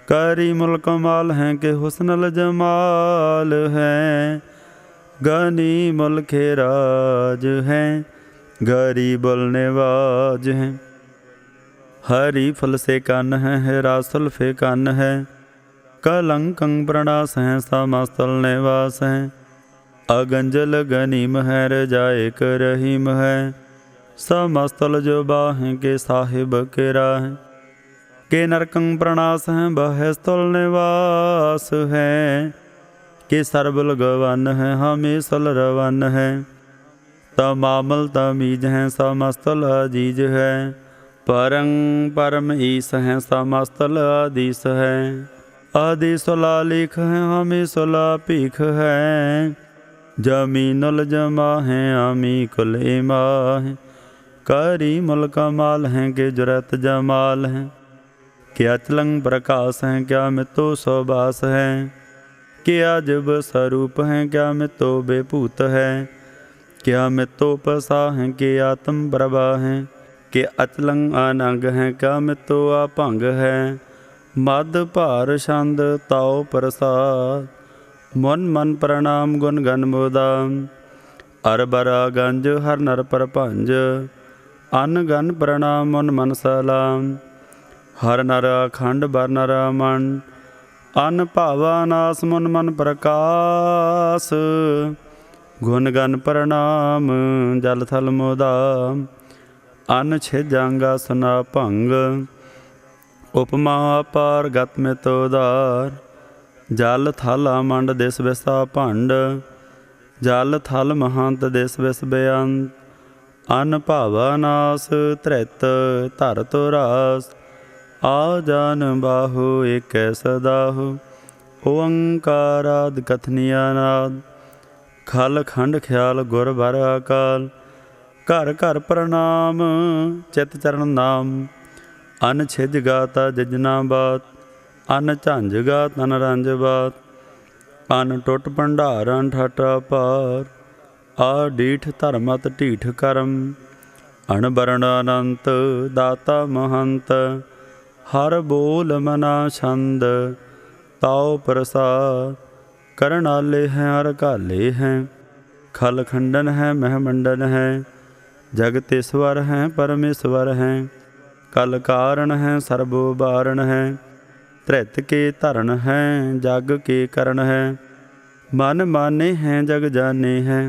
करी मुल्क माल हैं, के हुस्नल जमाल हैं। गनी मुल्क राज हैं, गरीबुल निवाज हैं। हरी फल से कन है, हिरासुल फे कन है। कलंकं प्रणास हैं, समस्तुल निवास हैं। अगंजल गनीम है, रजाए करहीम है। समस्तुल जो बाहें, के साहिब के राह। के नरकं प्रणास हैं, बहस्तुल निवास है। के सरबुल गवन है, हमें सुल रवन है। तमामल तमीज हैं, समस्तुल अजीज है। परं परम ईस हैं, समस्तुल आदीस है। आदि सुला लिख हैं, हमें सुला पीख है। जमीनुल जमा हैं, आमी कुल इमा हैं। करी मुल्क माल हैं, के जुरत जमाल हैं। क्या अचलंग प्रकाश हैं, क्या मितो स्वबास हैं। क्या अजब स्वरूप हैं, क्या मितो बेपूत है। क्या मितो पसा हैं, के आत्म प्रभा हैं। के अचलंग अनंग हैं, क्या मितो अपंग है। मद भार छंद ताओ प्रसाद, मन मन प्रणाम गुण गन मुदाम। अरबरा गंज हर नर परभंज, अन गन प्रणाम मन मन सलाम। हर नर अखंड बर नर मन, अन भावानास मन मन प्रकाश। गुण गन प्रणाम जल थल मुदाम, अन छिजंगा सुना भंग। उपमा अपार गत मित उदार, जल थल मंड दिस विसा भंड। जल थल महंत दिस विस बेअंत, अन भावानास धृत धर तो रास। आ जान बाहु एक सदाहु, ओंकाराद कथनिया नाद। खल खंड ख्याल गुर बर अकाल, घर घर प्रणाम चित चरण नाम। अन छिज गाता जिजना बात, अन झंझ गात अन रंज बात। अन टुट भंडार अन ठट अपार, आ डीठ धर्मत ढीठ करम। अणबरण अनंत दाता महंत, हर बोल मना छंद ताओ प्रसाद। करणाले हैं हर काले हैं, खल खंडन है महमंडन है। जगतेश्वर हैं परमेश्वर हैं, कल कारण हैं सर्वो बारण हैं। धृत के धरण हैं, जग के करण है। मन माने हैं जग जाने हैं,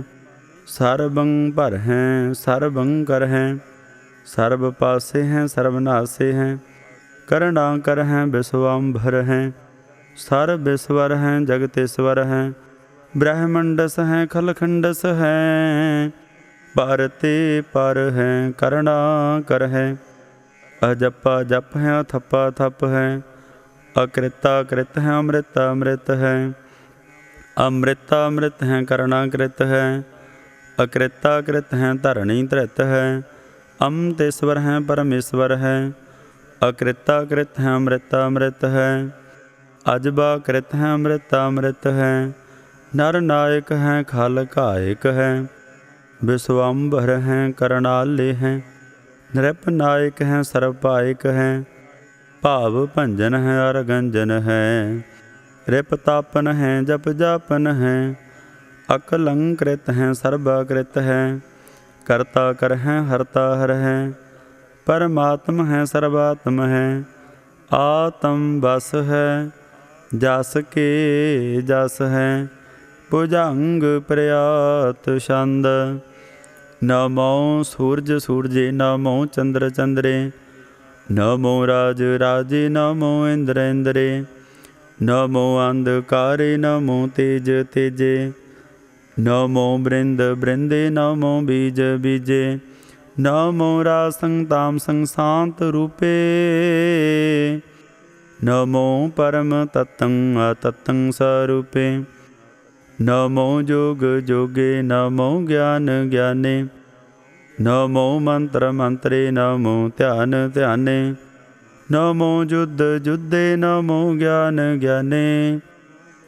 सर्वं भर हैं सर्वं कर हैं। सर्व पासे हैं सर्वनासे हैं, करना कर हैं विश्वम्भर हैं। सर्व विश्वर हैं जगतेश्वर हैं, ब्रह्मंडस हैं खलखंडस हैं। परते पर हैं करना कर हैं, अजपा जप हैं अथपा थप हैं। अकृता कृत हैं अमृता अमृत हैं, अमृता अमृत हैं करना कृत हैं। अकृता कृत हैं धरणी धृत है, अमृतेश्वर हैं परमेश्वर है। अकृता कृत हैं अमृता अमृत है, अजबा कृत हैं अमृता अमृत है। नर नायक हैं खल कायक है, विश्वम्भर हैं करणाले हैं। नृप नायक हैं सर्वपायक हैं, भाव भंजन है अरगंजन है। रिप तापन हैं जप जापन हैं, अकलंकृत हैं सर्वाकृत हैं। कर्ता कर हैं हरता हर हैं, परमात्म हैं सर्वात्म हैं। आत्म बस है जस के जस हैं, भुजंग प्रयात छंद। नमो सूरज सूरजे, नमो चंद्र चंद्रे। नमो राज राजे, नमो इंद्र इंद्रे। नमो अंधकारे, नमो तेज तेजे। नमो बृंद बृंदे नमो बीज बीजे नमो रासं तामसं शांत रूपे नमो परम तत्तं अतत्तं स्वरूपे नमो जोग जोगे नमो ज्ञान ज्ञाने नमो मंत्र मंत्रे नमो ध्यान ध्याने नमो युद्ध युद्धे नमो ज्ञान ज्ञाने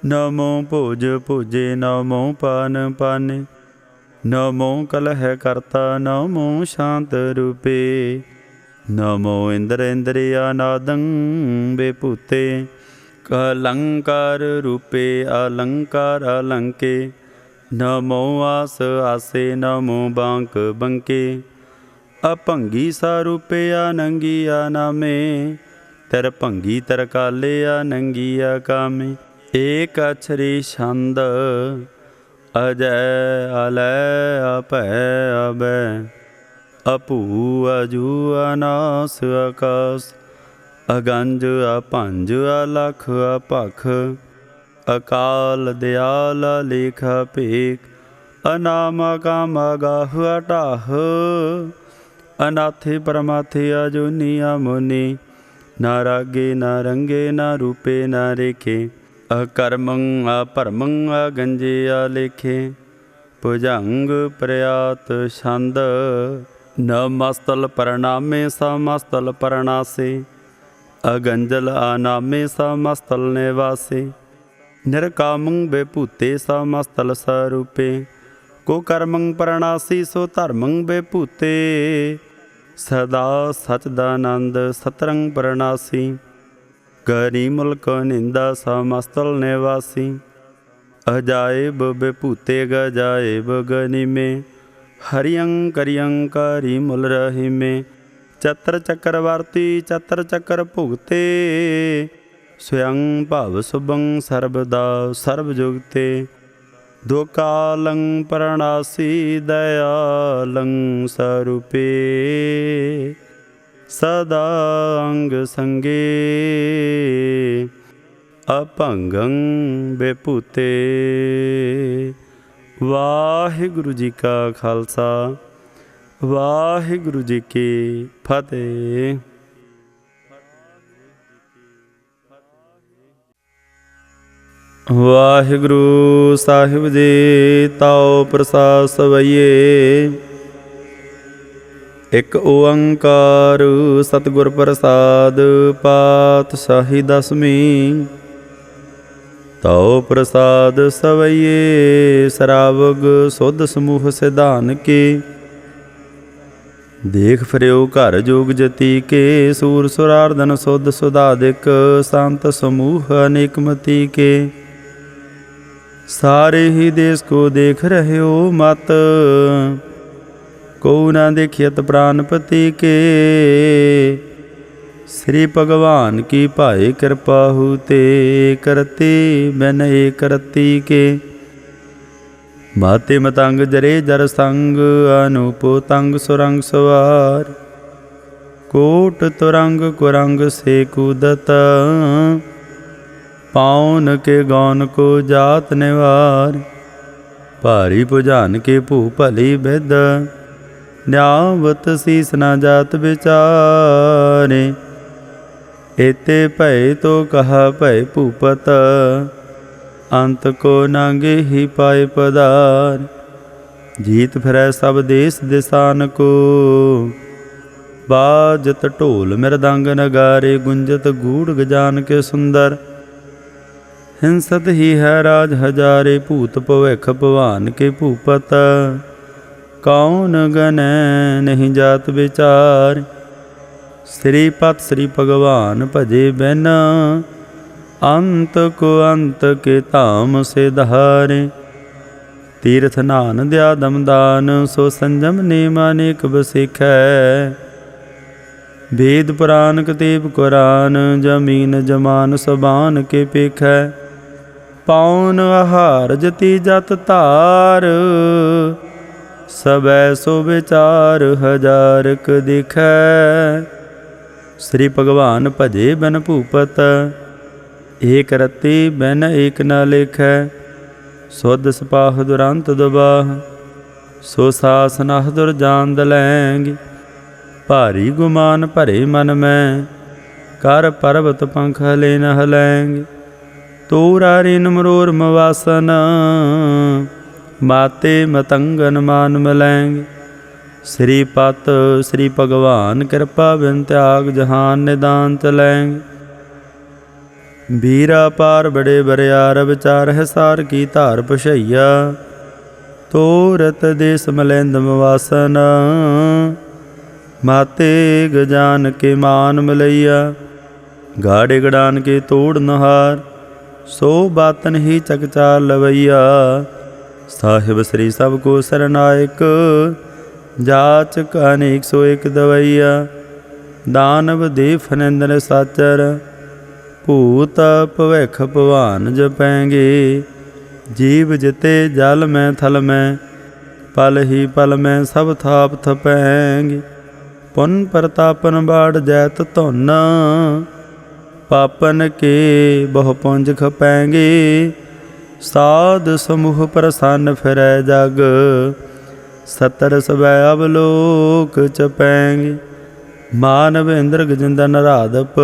नमो भोज भोजे नमो पान पाने नमो कलह कर्ता नमो शांत रूपे नमो इंद्र इंद्रियानादं बेभूते अलंकार रूपे अलंकार अलंके नमो आस आसे नमो बांक बंके अपंगी सारूपे अनंगी नामे तर भंगी तर काले अनंगी कामे एक अक्षरी छंद अजय अलय अपै अबै अपू अजू अनास आकाश अगंज अपंज अलख अपख अकाल दयाल लेख भेख अनाम काम अगाह अटाह अनाथे परमाथे अजोनी अमुनि ना रागे ना रंगे ना रूपे ना रेखे अकर्मं अपरमं अगंजे अलेखे भुजंग प्रयात छंद नमस्तल प्रणामे समस्तल प्रणासे अगंजल अनामे समस्तल निवासे निरकामं बेभूते समस्तल स्वरूपे को कर्मं प्रणासी सो धर्मं बेभूते सदा सचदानंद सतरंग प्रणासी गरी मुल्क निंदा समस्तल निवासी अजायब बेभूते गजायब गनि में हरियं करियं करी मुल रही में चतर चक्रवर्ती चतर चक्र भुगते स्वयं भव शुभं सर्वदा सर्वजुगते दो कालं प्रणासी दयालं स्वरूपे सदा अंग संगे अपंगं बेभूते। वाहिगुरु जी का खालसा वाहिगुरु जी की फतेह। वाहिगुरु साहिब जी ताओ प्रसाद सवैये एक ओंकार सतगुर प्रसाद पातशाही दसवीं ताओ प्रसाद सवैये सरावग सुध समूह सिधान के देख फिरयो घर जोग जती के सूर सुरार्दन सुध सुधादिक संत समूह अनेकमती के सारे ही देश को देख रहे हो मत को न देखियत प्राणपति के श्री भगवान की भाई कृपा होते करती बिन एक करती के माते मतंग जरे जर संग अनूप तंग सुरंग सवार कोट तुरंग कुरंग से कूदत पाउन के गौन को जात निवार भारी भुजान के भू भली विद न्यावत शीस न जात विचारे एते भय तो कहा भय भूपत अंत को नांगे ही पाए पदार जीत फिरै सब देश दिसान को बाजत ढोल मृदंग नगारे गुंजत गूढ़ गजान के सुंदर हिंसत ही है राज हजारे भूत भविख भवान के भूपत कौन गन नहीं जात विचार श्रीपत श्री भगवान भजे बिन अंत को अंत के धाम से धारे तीर्थ नान दया दमदान सो संजम नेम अनेक बसिखै वेद पुराण कतेब कुरान जमीन जमान सबान के पेखै पाउन आहार जति जत धार सबै सो विचार हजार क दिखै श्री भगवान भजे बिन भूपत एक रति बिन एक न लिखै ਸੁਧ ਸਪਾਹ ਦੁਰੰਤ ਦੁਬਾਹ। ਸੋ ਸਾਸ ਨਹ ਦੁਰ ਜਾਨ ਦਲੈਂਗੇ। ਭਾਰੀ ਗੁਮਾਨ ਭਰੇ ਮਨ ਮੈਂ, ਕਰ ਪਰਬਤ ਪੰਖ ਹਲੇ ਨ ਹਲੈਂਗੇ। ਤੋਰਾ ਰਿਨ ਮਰੋਰ ਮਵਾਸਨ, ਮਾਤੇ ਮਤੰਗਨ ਮਾਨ ਮਿਲੈਂਗੇ। श्री पत श्री भगवान कृपा बिन त्याग जहान निदान चलैंगे। बीरा पार बड़े बरियार विचार है सार की धार पछैया। तोरत देश मलैंद मवासन, माते गजान के मान मिलैया। गाड़े गड़ान के तोड़ नहार, सो बातन ही चकचार लवैया। साहिब श्री सबको सरनायक, जाचक अनेक सो एक दवैया। दानव देव फनिंदर साचर, भूत भविख भवान जपैंगे। जीव जिते जल में थल में, पल ही पल में सब थाप थपैंगे। पुन प्रतापन बाढ़ जैत धुन, पापन के बहु पुंज खपैंगे। साध समूह प्रसन्न फिरै जग, सतर सबै अवलोक चपैंगे। मानव इंद्र गजिंदर नराधप,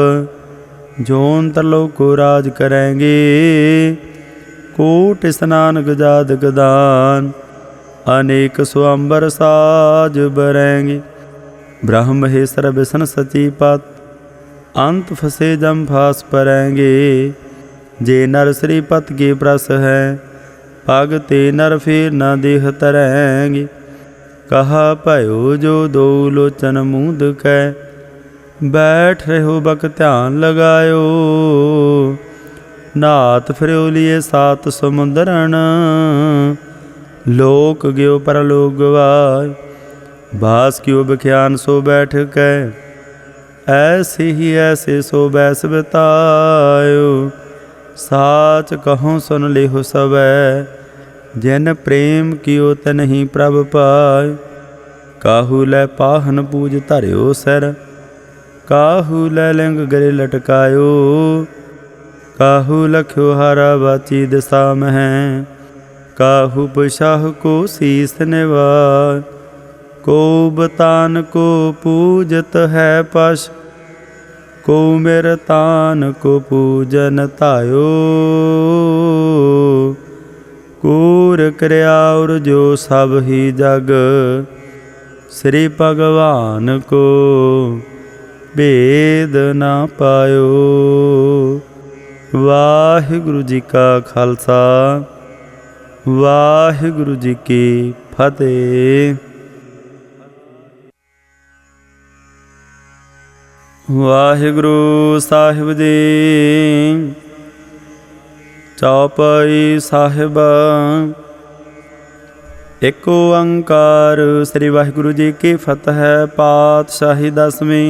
जोन तरलोक को राज करेंगे। कोट स्नान गजाद गदान, अनेक स्वंबर साज बरेंगे। ब्रह्म महेश्वर विष्णु सचीपत, अंत फसे जम फास परेंगे। जे नर श्रीपत के प्रस है, पग ते नर फिर न देह तरेंगे। कहा भयो जो दो लोचन मूंद कै, बैठ रहो बक ध्यान लगायो। नाथ फिरो लिए सात समुंदरन, लोक गयो परलोक गवाय। बास क्यों बख्यान सो बैठ कै, ऐसे ही ऐसे सो बैस बितायो। साच कहूँ सुन लेहो सबै, जिन प्रेम कियो तनहि प्रभ पाय। काहू लै पाहन पूज धर्यो सिर, काहू लै लिंग गरे लटकायो। काहू लख्यो हारा बाची दिशा मह, काहू पुशाह को शीस निवाय। को बतान को पूजत है पश, को मेर तान को पूजन तायो। कूर क्रियाउर जो सब ही जग, श्री भगवान को भेद ना पायो। वाहिगुरु जी का खालसा, वाहिगुरु जी की फतेह। वाहिगुरु साहिब जी। चौपाई साहिब। एक ओंकार श्री वाहिगुरु जी की फतह। पातशाही दसवीं।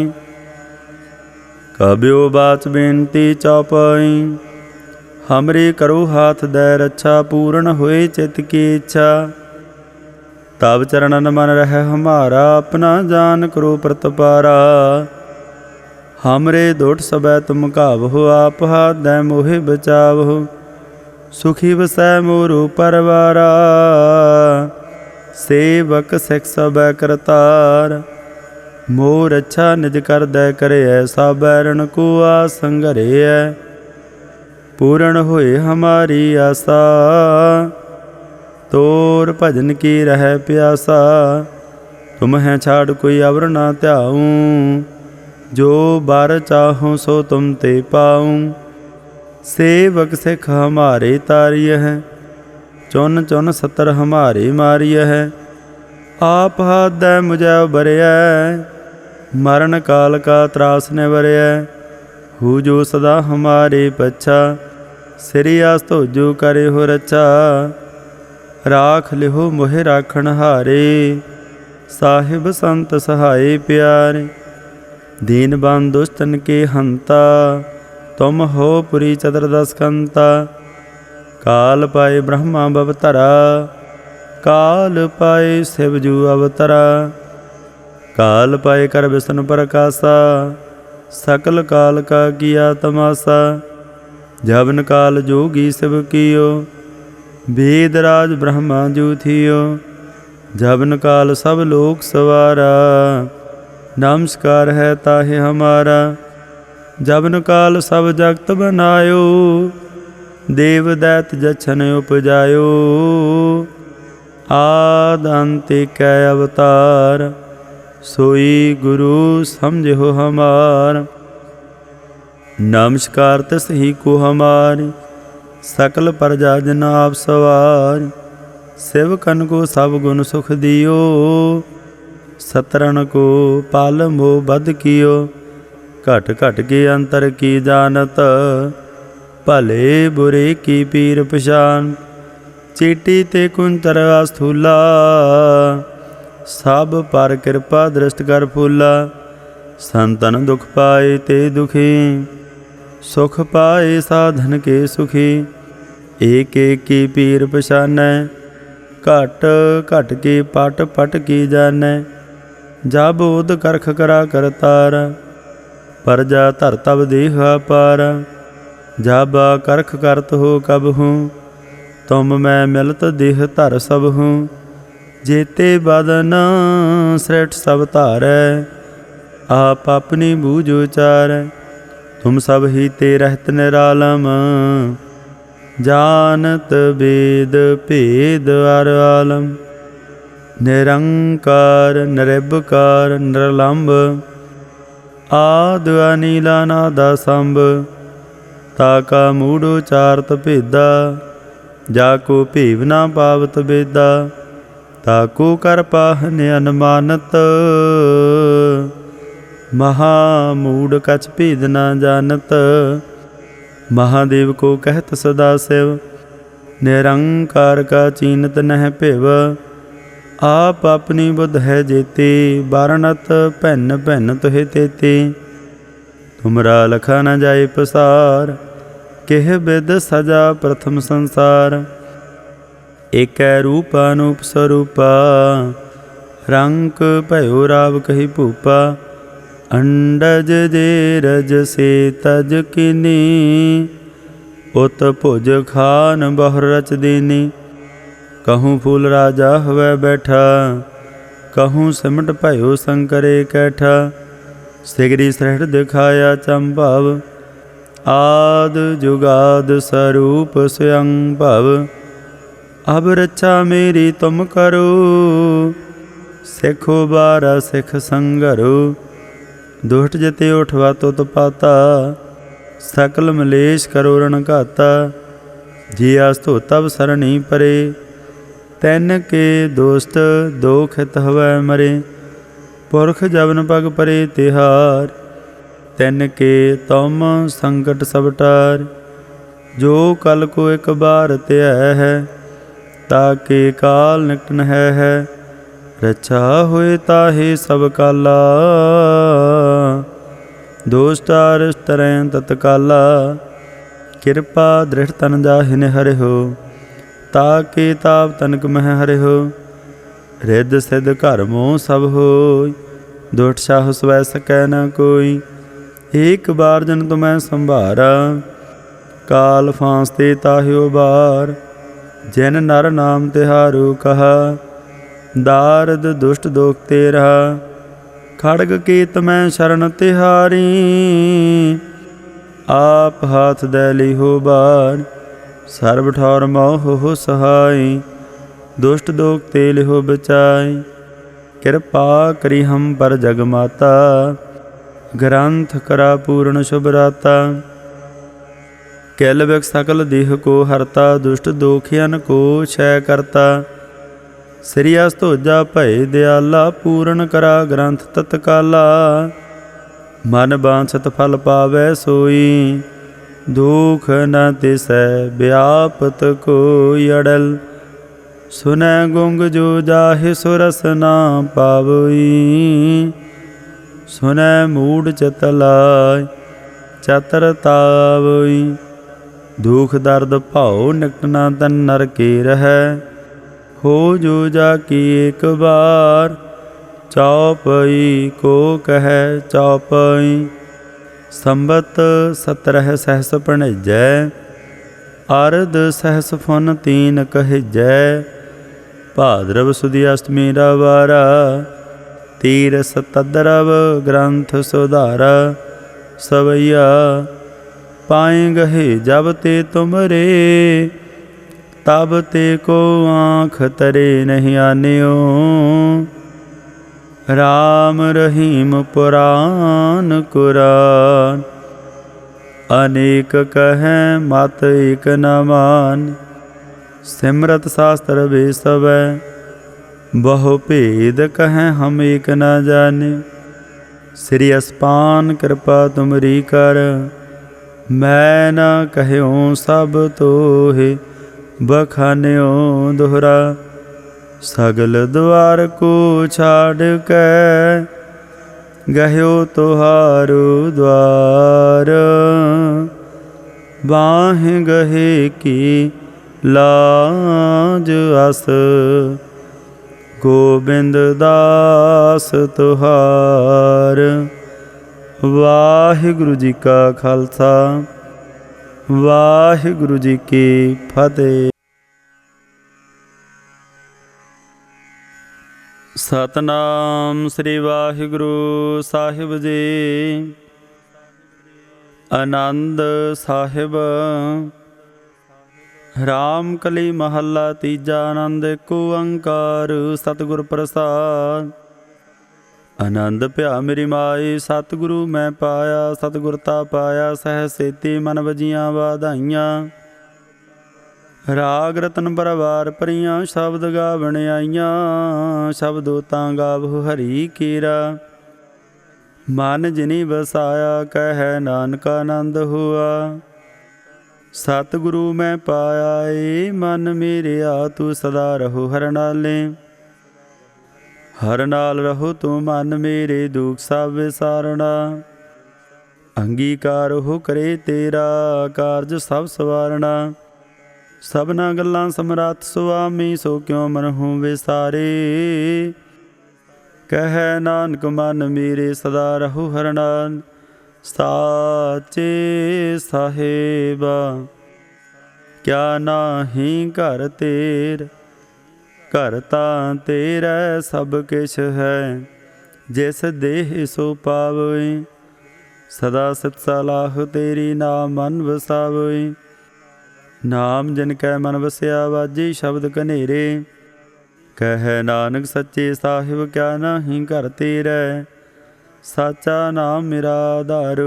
कब्यो बाच बेनती चौपाई। हमरी करो हाथ दे रक्षा, पूर्ण होए चित की इच्छा। तब चरणन मन रह हमारा, अपना जान करो प्रतपारा। हमरे दोट सबै तुम कावहो, आप हाथ दै मोहे बचावहो। सुखी वसै मोरू परवारा, सेवक सिख सबै करतार। मोर अच्छा निज कर दै करे, ऐसा बैरन को आसन घरे। पूर्ण होए हमारी आशा, तोर भजन की रह प्यासा। तुम है छाड़ कोई अवर ना ध्याऊँ, जो बार चाहूँ सो तुम ते पाऊँ। सेवक सिख हमारे तारिय है, चुन चुन सतर हमारे मारिय है। आप हाथ दै मुझे बरिया, मरण काल का त्रास ने वरिया। हु जो सदा हमारे पच्छा, सिरी आस तो जो करे हो रचा। राख लिहो मोहे राखण हारे, साहिब संत सहाय प्यारे। दीन बन दुष्टन के हंता, तुम हो पुरी चतुर्दश कंता। काल पाए ब्रह्मा बवतरा, काल पाए शिवजू अवतरा। काल पाए कर विष्णु प्रकाशा, सकल काल का किया तमाशा। जबन काल जोगी शिव कियो, वेद राज ब्रह्मा जू थियो, जबन काल सब लोक सवारा। नमस्कार है ताहे हमारा, जबन काल सब जगत बनायो। देव दैत जछन उपजायो, आद अंत कै अवतार। सोई गुरु समझो हमार, नमस्कार तिस ही को हमारी। सकल प्रजा जन आप सवार, सेवकन को सब गुण सुख दियो। सतरन को पाल मोह बद कियो, घट घट के अंतर की जानत। भले बुरे की पीर पछान, चीटी ते कुंतर अस्थूला। सब पर कृपा दृष्ट कर फूला, संतन दुख पाए ते दुखी। सुख पाए साधन के सुखी, एक एक की पीर पछानै। घट घट के पट पट की जानै, जा बोध करख करा करतारा। परजा धर तब देह अपारा, जाबा करख करत हो कब हूँ। तुम मैं मिलत देह धर सब हूँ, जेते बदन सृष्ट सब धारै। आप अपनी बूझ उचारै, तुम सब ही ते रहत निरालम। जानत वेद भेद अर आलम, निरंकार निरभकार निरलंब। आद अनीला नादा संभ, ताका मूढ़ उचारत भेदा। जाको भेव ना पावत बेदा, ताको कर पाहन अनुमानत। महामूढ़ कछ भेद ना जानत, महादेव को कहत सदा शिव। निरंकार का चीनत नह भिव, आप अपनी बुध है जेते। बारनत भिन्न भिन्न तुहे तेते, तुमरा लखा न जाए पसार। किह बिद सजा प्रथम संसार, एक रूप अनूप स्वरूपा। रंक भयो राव कही भूपा, अंडज जे रज से तज किनी। उत भुज खान बहुर रच दीनी, कहूँ फूल राजा हुए बैठा। कहूँ सिमट भयो शंकरे कैठा, सिगरी सृष्ट दिखाया चंभव। आद जुगाद स्वरूप स्वयं भव, अब रक्षा मेरी तुम करो। सिखो बारा सिख संगरो, दुष्ट जिते उठवा तुत पाता। सकल मलेश करो रण घाता, जिया स्तो तब सरणी परे। तैन के दोस्त दो खित हवै मरे, पुरख जबन पग परे तिहार। तिन के तुम संकट सब टार, जो कल को एक बार त्या है। ताके काल निकट न है, रक्षा होए ताहे सब काला। दोष टारिस तरैं तत्काला, कृपा दृढ़ तन जाहिन हरि हो। ताके ताप तनक मह हरि हो, रिद सिद्ध घर मोह सब होय। दुष्ट साहस वै सकै न कोई, एक बार जन तुम्हें संभारा। काल फांसते ताहियो बार, जिन नर नाम तिहारू कहा। दारद दुष्ट दोख ते रहा, खड़ग केत मैं शरण तिहारी। आप हाथ दे लिहो बार, सर्ब ठौर मोह हो सहाय। दुष्ट दोख ते लिहो बचाई, कृपा करी हम पर जग माता। ग्रंथ करा पूर्ण शुभराता, कैल बिक सकल देह को हरता। दुष्ट दोखियन को क्षय करता, श्रिया स्तोजा भय दयाला। पूर्ण करा ग्रंथ तत्काला, मन बांछत फल पावै सोई। दुख न तिसै व्यापत कोई अड़ल। सुनै गुंग जो जाहि सुरस ना पावई। सुनै मूढ़ चतलाय चतर तावई। दुख दर्द भाव निकट ना तन नर के रहै। हो जो जाकी एक बार, चौपई को कहै चौपई। संबत 17 सहस भणैजै, ਅਰਧ ਸਹਸ ਫੁਨ ਤੀਨ ਕਹਿਜੈ, ਭਾਦਰਵ ਸੁਦੀ ਅਸ਼ਟਮੀ ਰਵਾਰਾ, ਤੀਰਸ ਤਦਰਵ ਗ੍ਰੰਥ ਸੁਧਾਰਾ, ਸਵਈਆ ਪਾਏ ਗਹੇ ਜਬ ਤੇ ਤੁਮਰੇ, ਤਬ ਤੇ ਕੋ ਆँख ਤਰੇ ਨਹੀਂ ਆਨਿਓ, ਰਾਮ ਰਹੀਮ ਪੁਰਾਨ ਕੁਰਾਨ, ਅਨੇਕ ਕਹੈ ਮਤ ਏਕ ਨ ਮਾਨ, ਸਿਮਰਤ ਸ਼ਾਸਤਰ ਵੇਸਵੈ, ਬਹੁ ਭੇਦ ਕਹੈ ਹਮ ਏਕ ਨ ਜਾਣੇ, ਸ੍ਰੀ ਅਸਪਾਨ ਕਿਰਪਾ ਤੁਮਰੀ ਕਰ, ਮੈਂ ਨ ਕਹਿਓ ਸਭ ਤੋਹਿ ਬਖਾਨਿਓ ਦੋਹਰਾ, ਸਗਲ ਦੁਆਰ ਕੋ ਛਾੜ ਕੇ, ਗਹਿਓ ਤੁਹਾਰੂ ਦੁਆਰ, ਬਾਹਿ ਗਹੇ ਕੀ ਲਾਜ ਅਸ, ਗੋਬਿੰਦ ਦਾਸ ਤੁਹਾਰ। ਵਾਹਿਗੁਰੂ ਜੀ ਕਾ ਖਾਲਸਾ, ਵਾਹਿਗੁਰੂ ਜੀ ਕੀ ਫਤਿਹ। ਸਤਨਾਮ ਸ੍ਰੀ ਵਾਹਿਗੁਰੂ ਸਾਹਿਬ ਜੀ। ਆਨੰਦ ਸਾਹਿਬ। ਰਾਮ ਕਲੀ ਮਹੱਲਾ ਤੀਜਾ। ਆਨੰਦ ਏਕ ਓੰਕਾਰ ਸਤਿਗੁਰ ਪ੍ਰਸਾਦ। ਆਨੰਦ ਭਿਆ ਮੇਰੀ ਮਾਈ ਸਤਿਗੁਰੂ ਮੈਂ ਪਾਇਆ, ਸਤਿਗੁਰ ਤਾ ਪਾਇਆ ਸਹਿ ਸੇਤੀ ਮਨ ਵਜੀਆਂ ਵਾਧਾਈਆਂ। ਰਾਗ ਰਤਨ ਪਰਵਾਰ ਭਰੀਆਂ ਸ਼ਬਦ ਗਾਵਣ ਆਈਆਂ, ਸ਼ਬਦੋ ਤਾਂ ਗਾਵਹੁ ਹਰੀ ਕੀਰਾ। ਮਨ ਜਿਨੀ ਵਸਾਇਆ ਕਹਿ ਨਾਨਕ ਆਨੰਦ ਹੁਆ। ਸਤਿਗੁਰੂ ਮੈਂ ਪਾਇਆ ਏ ਮਨ ਮੇਰਿਆ, ਤੂੰ ਸਦਾ ਰਹੋ ਹਰ ਨਾਲੇ। ਹਰ ਨਾਲ ਰਹੋ ਤੂੰ ਮਨ ਮੇਰੇ, ਦੁਖ ਸਭ ਵਿਸਾਰਣਾ। ਅੰਗੀਕਾਰ ਹੋ ਕਰੇ ਤੇਰਾ, ਕਾਰਜ ਸਭ ਸਵਾਰਣਾ। ਸਭਨਾ ਗੱਲਾਂ ਸਮਰੱਥ ਸੁਆਮੀ, ਸੋ ਕਿਉ ਮਨਹੁ ਵਿਸਾਰੇ। ਕਹਿ ਨਾਨਕ ਮਨ ਮੇਰੇ, ਸਦਾ ਰਹੋ ਹਰ ਨਾਲ। ਸਾਚੇ ਸਾਹਿਬਾ ਕਿਆ ਨਾਹੀਂ ਘਰ ਤੇਰ, ਘਰ ਤਾਂ ਤੇਰਾ ਸਭ ਕਿਛ ਹੈ। ਜਿਸ ਦੇਹ ਸੋ ਪਾਵੈ, ਸਦਾ ਸਿਤ ਸਲਾਹ ਤੇਰੀ ਨਾਮ ਮਨ ਵਸਾਵੈ। ਨਾਮ ਜਿਨ ਕੈ ਮਨ ਵਸਿਆ, ਵਾਜੇ ਸ਼ਬਦ ਕਨੇਰੇ। ਕਹਿ ਨਾਨਕ ਸੱਚੇ ਸਾਹਿਬ ਕਿਆ ਨਾਹੀਂ ਘਰ ਤੇਰੈ। ਸਾਚਾ ਨਾਮ ਮੇਰਾ ਆਧਾਰ,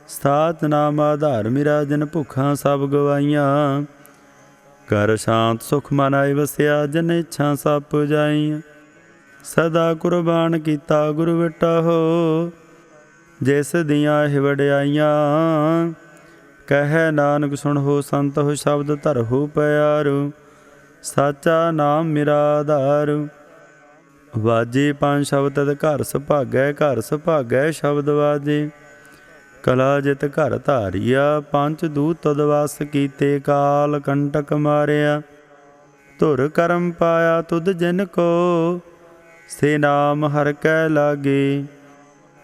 ਸਾਚ ਨਾਮ ਆਧਾਰ ਮੇਰਾ। ਜਿਨ ਭੁੱਖਾਂ ਸਭ ਗਵਾਈਆਂ, ਘਰ ਸ਼ਾਂਤ ਸੁਖ ਮਨ ਆਏ ਵਸਿਆ। ਜਿਨ ਇੱਛਾ ਸਭ ਪੁਜਾਈਆਂ, ਸਦਾ ਕੁਰਬਾਨ ਕੀਤਾ ਗੁਰ ਵਿਟਾ ਹੋ। ਜਿਸ ਦੀਆਂ ਇਹ ਵਡਿਆਈਆਂ, ਕਹਿ ਨਾਨਕ ਸੁਣਹੁ ਸੰਤ ਹੋ। ਸ਼ਬਦ ਧਰਹੁ ਪਿਆਰੂ, ਸਾਚਾ ਨਾਮ ਮੇਰਾ ਆਧਾਰ। ਵਾਜੇ ਪੰਜ ਸ਼ਬਦ ਤਦ ਘਰ ਸੁਭਾਗੈ, ਘਰ ਸੁਭਾਗੈ ਸ਼ਬਦ ਵਾਜੇ। ਕਲਾ ਜਿਤ ਘਰ ਧਾਰੀਆ, ਪੰਚ ਦੂਤ ਤਦ ਵਸ ਕੀਤੇ। ਕਾਲ ਕੰਟਕ ਮਾਰਿਆ, ਧੁਰ ਕਰਮ ਪਾਇਆ ਤੁਧ ਜਿਨ ਕੋ। ਸੇ ਨਾਮ ਹਰਿ ਕੈ ਲਾਗੇ,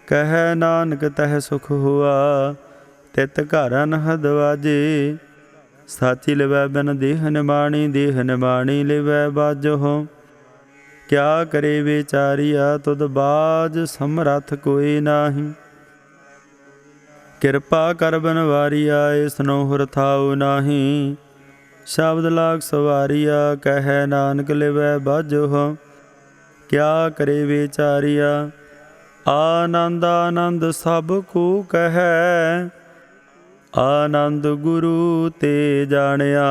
ਕਹਿ ਨਾਨਕ ਤਹਿ ਸੁਖ ਹੁਆ। ਤਿਤ ਘਰ ਅਨਹਦ ਵਾਜੇ, ਸਾਚੀ ਲਿਵੈ ਬਿਨ ਦੇਹ ਨਿਮਾਣੀ। ਦੇਹ ਨਿਮਾਣੀ ਲਿਵੈ ਬਾਜਹੁ, ਕਿਆ ਕਰੇ ਵਿਚਾਰੀਆ। ਤੁਧ ਬਾਜ ਸਮਰੱਥ ਕੋਈ ਨਾਹੀਂ। ਕਿਰਪਾ ਕਰ ਬਨਵਾਰੀਆ, ਇਸਨੋ ਹੁਰ ਥਾਉ ਨਾਹੀਂ। ਸ਼ਬਦ ਲਾਗ ਸਵਾਰੀਆ, ਕਹਿ ਨਾਨਕ ਲਿਵੈ ਬਾਜਹੁ, ਕਿਆ ਕਰੇ ਵਿਚਾਰੀਆ। ਆਨੰਦ ਆਨੰਦ ਸਭ ਕੋ ਕਹਿ, ਆਨੰਦ ਗੁਰੂ ਤੇ ਜਾਣਿਆ।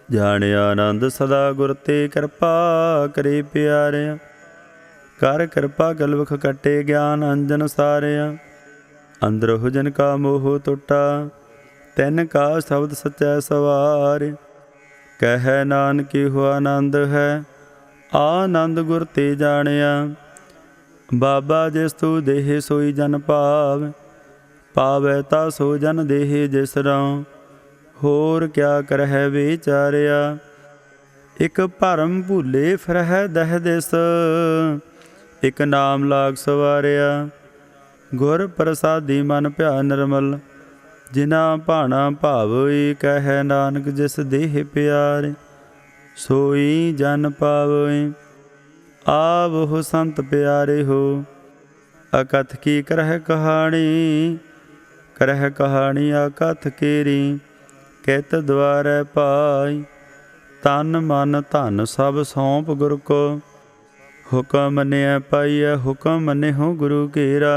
ਜਾਣਿਆ ਆਨੰਦ ਸਦਾ ਗੁਰ ਤੇ, ਕਿਰਪਾ ਕਰੇ ਪਿਆਰਿਆ। ਕਰ ਕਿਰਪਾ ਗਲਵਖ ਕੱਟੇ, ਗਿਆਨ ਅੰਜਨ ਸਾਰਿਆ। ਅੰਦਰ ਹੋ ਜਨ ਕਾ ਮੋਹ ਟੁੱਟਾ, ਤਿਨ ਕਾ ਸ਼ਬਦ ਸਚੈ ਸਵਾਰ। ਕਹਿ ਨਾਨਕ ਇਹੋ ਆਨੰਦ ਹੈ, ਆਨੰਦ ਗੁਰ ਤੇ ਜਾਣਿਆ। ਬਾਬਾ ਜਿਸ ਤੂੰ ਦੇਹ ਸੋਈ ਜਨ ਭਾਵ, ਪਾਵੈ ਤਾ ਸੋ ਜਨ ਦੇਹ ਜਿਸ ਰਉ। ਹੋਰ ਕਿਆ ਕਰਹਿ ਵਿਚਾਰਿਆ। ਇਕ ਭਰਮ ਭੂਲੇ ਫਿਰਹਿ ਦਹਿ ਦਿਸ, ਇਕ ਨਾਮ ਲਾਗ ਸਵਾਰਿਆ। ਗੁਰ ਪ੍ਰਸਾਦੀ ਮਨ ਭਿਆ ਨਿਰਮਲ, जिना भाना भावई कह नानक जिस देह प्यारे सोई जन पावई। आवो संत प्यारे हो अकथ की करह कहानी अकथ केरी कित द्वारै पाई। तन मन धन सब सौंप गुर को हुक्म मनिया पाइया हुक्म मने हो गुरु केरा।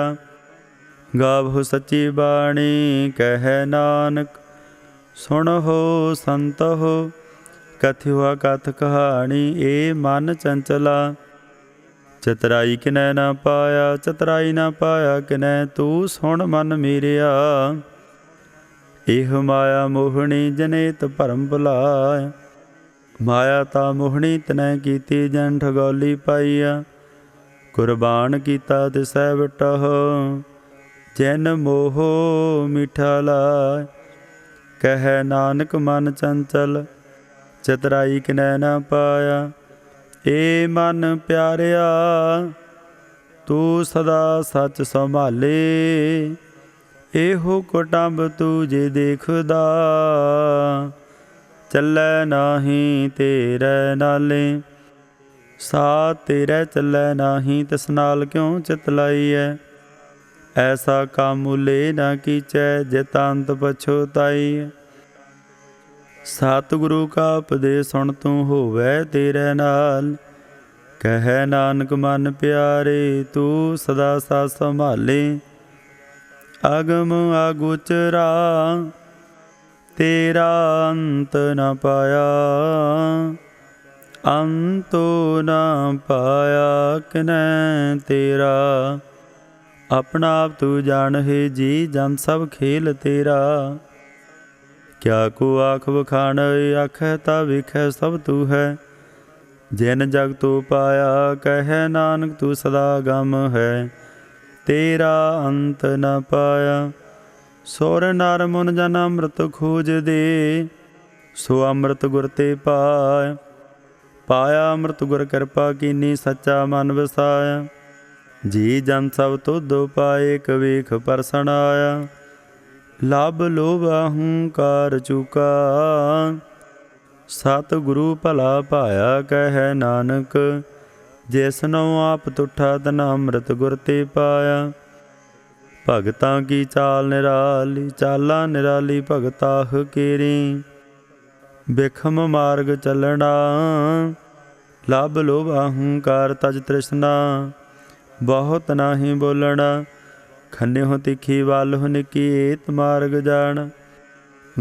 गावो सच्ची बाणी कह नानक सुन हो संत हो कथ्यो कथ कहानी ए मन चंचला। चतराई किनै न पाया चतराई न पाया किनै तू सुन मन मेरिया। एह माया मोहनी जनेत भरम भुलाय माया ता मोहनी तनै कीती जन ठगौली पाईया। कुर्बान कीता तिसै बटह जैन मोह मीठा लाय। कह नानक मन चंचल चतराई किनै न पाया। ए मन प्यारिया तू सदा सच संभाले एहो कुटुंब तू जे देखदा। चलै नाही तेरे नाले साथ तेरे चलै नाही तिस नाल क्यों चित लाईऐ। ऐसा कामूले न कीचै जित अंत पछोताई। सतगुरु का उपदेश सुन तू होवै तेरे नाल। कह नानक मन प्यारे तू सदा साथ संभाले। अगम अगोचरा तेरा अंत न पाया अंतो न पाया किनै तेरा। अपना आप तू जान है जी जन सब खेल तेरा। क्या को आख बखान आखै ता वेखै सब तू है। जिन जग तू पाया कह नानक तू सदा गम है तेरा अंत न पाया। सुर नर मुन जन अमृत खोज दे सो अमृत गुर ते पाय। पाया अमृत गुर कृपा कीनी सच्चा मन वसाया। जी जन सब तुध पाए कवेख परसन आया। लभ लोभ अहंकार चूका सतगुरु भला पाया। कह नानक जिसनों आप तुठा तना अमृत गुर ते पाया। भगतां की चाल निराली चाला निराली भगताह केरी। बिखम मार्ग चलना लभ लोभ अहंकार तज तृष्णा। बहुत नाही बोलना खन्यो तिखी वालो निकी एत मार्ग जान।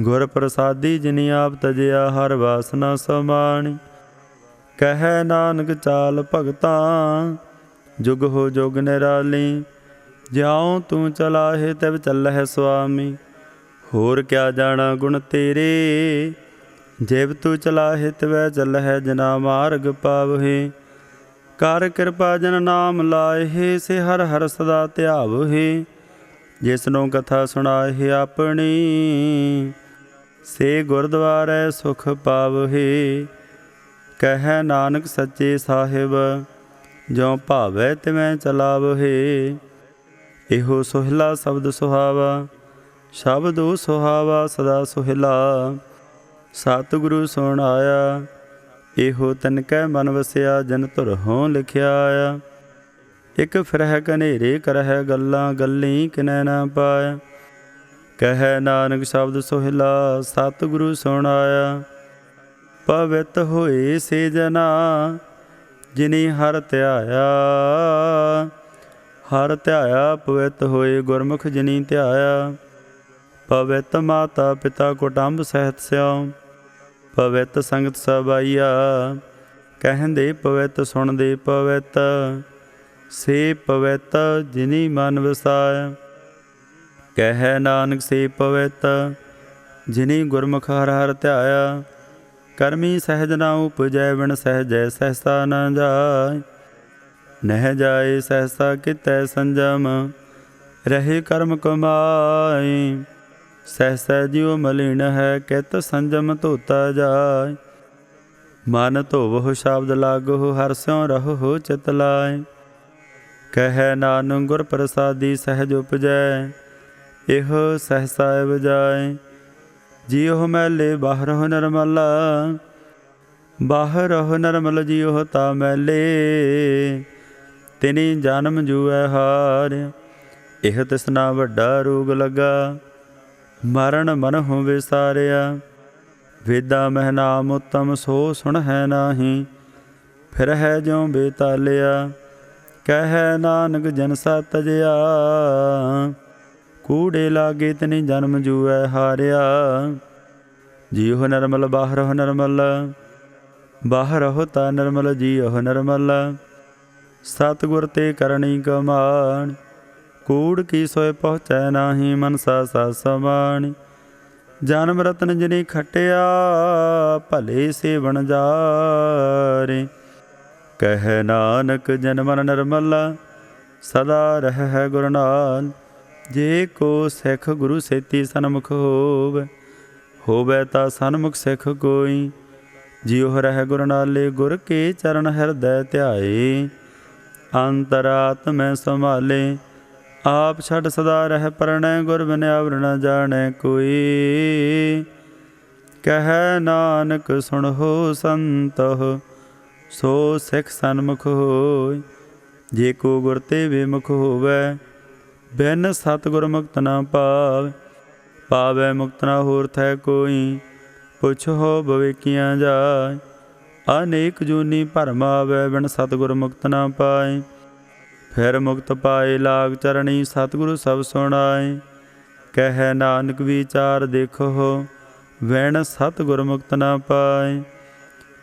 गुर प्रसादी जिनी आप तजया हर वासना समानी। कह नानक चाल भगतां जुग हो जुग निराली। ज्यों तू चलाहे तिव चलह स्वामी होर क्या जाना गुण तेरे। जिव तू चलाहे तिवै चलह जना मार्ग पावहे। कर कृपा जन नाम लाए से हर हर सदा ध्यावहे। जिसनों कथा सुनाए अपनी से गुरद्वारे सुख पावहे। कह नानक सच्चे साहिब ज्यों भावै तिवें चलावहे। एहो सोहिला शब्द सुहावा शब्दो सुहावा सदा सोहिला। सतगुरु सुन आया एहो तनकै मन वसिया जन धुर हों लिखिया आया। एक फिरह कनेरे करह गल्लां गल्ली किनै न पाया। कह नानक शब्द सोहिला सतगुरु सुन आया। पवित होए से जना जिनी हर ध्याया। हर ध्याया पवित होए गुरमुख जिनी ध्याया। पवित माता पिता कुटुंब सहित स्यों पवित संगत सब आईया। कहंदे पवित सुनदे पवित से पवित जिनी मन वसाया। कह नानक से पवित जिनी गुरमुख हर हर ध्याया। करमी सहज ना उपजै बिन सहजै सहसा न जाय। नह जाए सहसा कितै संजम रहे कर्म कमाई। सहसा जियो मलिन है कित संजम धोता जाय। मन धोवो शब्द लागो हर स्यों रहो चित लाय। कह नानक गुर प्रसादी सहज उपजै ਇਹੋ ਸਹਸਾ ਬਜਾਏ। ਜਿਉ ਮੈਲੇ ਬਾਹਰੋ ਨਰਮਲਾ, ਬਾਹਰੋ ਨਰਮਲ ਜਿਉ ਤਾ ਮੈਲੇ। ਤਿਨੀ ਜਨਮ ਜੂਐ ਹਾਰਿ, ਇਹ ਤਿਸਨਾ ਵੱਡਾ ਰੋਗ ਲੱਗਾ। ਮਰਨ ਮਨਹੁ ਵਿਸਾਰਿਆ, ਵੇਦਾ ਮਹਿ ਨਾਮ ਉਤਮ ਸੋ ਸੁਣਹਿ ਨਾਹੀ। ਫਿਰ ਹੈ ਜਿਉ ਬੇਤਾਲਿਆ, ਕਹਿ ਨਾਨਕ ਜਨ ਸਾ ਤਜਿਆ। ਕੂੜੇ ਲਾਗੇ ਤਿਨੀ ਜਨਮ ਜੂਐ ਹਾਰਿਆ। ਜਿਉ ਨਰਮਲ ਬਾਹਰੋ ਨਰਮਲ, ਬਾਹਰੋ ਤਾ ਨਰਮਲ ਜਿਉ ਨਰਮਲ। ਸਤਿਗੁਰ ਤੇ ਕਰਨੀ ਕਮਾਣ, ਕੂੜ ਕੀ ਸੋਇ ਪਹੁੰਚੈ ਨਾਹੀ। ਮਨਸਾ ਸਾ ਸਮਾਣੀ, ਜਨਮ ਰਤਨ ਜਿਨੀ ਖਟਿਆ। ਭਲੇ ਸੇਵਨ ਜਾਰੇ, ਕਹਿ ਨਾਨਕ ਜਨ ਮਨ ਨਿਰਮਲਾ। ਸਦਾ ਰਹਿ ਗੁਰ ਨਾਲ, ਜੇ ਕੋ ਸਿੱਖ ਗੁਰੂ ਸੇਤੀ ਸਨਮੁਖ ਹੋਵੇ। ਹੋਵੇ ਤਾਂ ਸਨਮੁਖ ਸਿੱਖ ਕੋਈ, ਜਿਉ ਰਹਿ ਗੁਰ ਨਾਲੇ। ਗੁਰ ਕੇ ਚਰਨ ਹਿਰਦੈ ਧਿਆਏ, ਅੰਤਰਾਤਮੈ ਸੰਭਾਲੇ। ਆਪ ਛੱਡ ਸਦਾ ਰਹਿ ਪਰਣੈ, ਗੁਰ ਬਿਨ ਅਵਰ ਨ ਜਾਣੈ ਕੋਈ। ਕਹਿ ਨਾਨਕ ਸੁਣਹੁ ਸੰਤਹੁ, ਸੋ ਸਿੱਖ ਸਨਮੁਖ ਹੋਇ। ਜੇ ਕੋ ਗੁਰ ਤੇ ਵਿਮੁਖ ਹੋਵੈ, ਬਿਨ ਸਤਿਗੁਰ ਮੁਕਤ ਨਾ ਪਾਵੈ। ਪਾਵੈ ਮੁਕਤ ਨਾ ਹੋਰ ਥੈ ਕੋਈ, ਪੁੱਛੋ ਬਵੇਕੀਆਂ ਜਾਇ। ਅਨੇਕ ਜੂਨੀ ਭਰਮ ਆਵੈ, ਬਿਨ ਸਤਿਗੁਰ ਮੁਕਤ ਨਾ ਪਾਏ। ਫਿਰ ਮੁਕਤ ਪਾਏ ਲਾਗ ਚਰਣੀ, ਸਤਿਗੁਰੂ ਸਭ ਸੁਣਾਏ। ਕਹਿ ਨਾਨਕ ਵਿਚਾਰ ਦੇਖੋ, ਵਿਣ ਸਤਿਗੁਰ ਮੁਕਤ ਨਾ ਪਾਏ।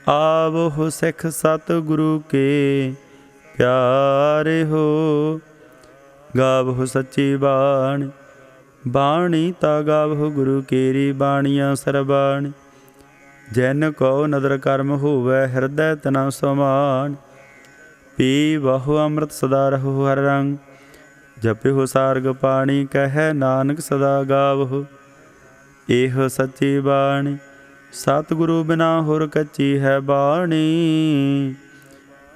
ਆਵੋ ਸਿੱਖ ਸਤਿਗੁਰੂ ਕੇ ਪਿਆਰੇ ਹੋ, ਗਾਵੋ ਸੱਚੀ ਬਾਣੀ। ਬਾਣੀ ਤਾ ਗਾਵੋ ਗੁਰੂ ਕੇਰੀ, ਬਾਣੀਆਂ ਸਰਬਾਣੀ। ਜਿਨ ਕੋ ਨਦਰ ਕਰਮ ਹੋਵੈ, ਹਿਰਦੈ ਤਨਾ ਸਮਾਨ। ਪੀ ਬਹੁ ਅੰਮ੍ਰਿਤ ਸਦਾ ਰਹੋ ਹਰ ਰੰਗ, ਜਪਿਓ ਸਾਰਗ ਪਾਣੀ। ਕਹਿ ਨਾਨਕ ਸਦਾ ਗਾਵੋ, ਇਹੋ ਸੱਚੀ ਬਾਣੀ। ਸਤਿਗੁਰੂ ਬਿਨਾ ਹੋਰ ਕੱਚੀ ਹੈ ਬਾਣੀ।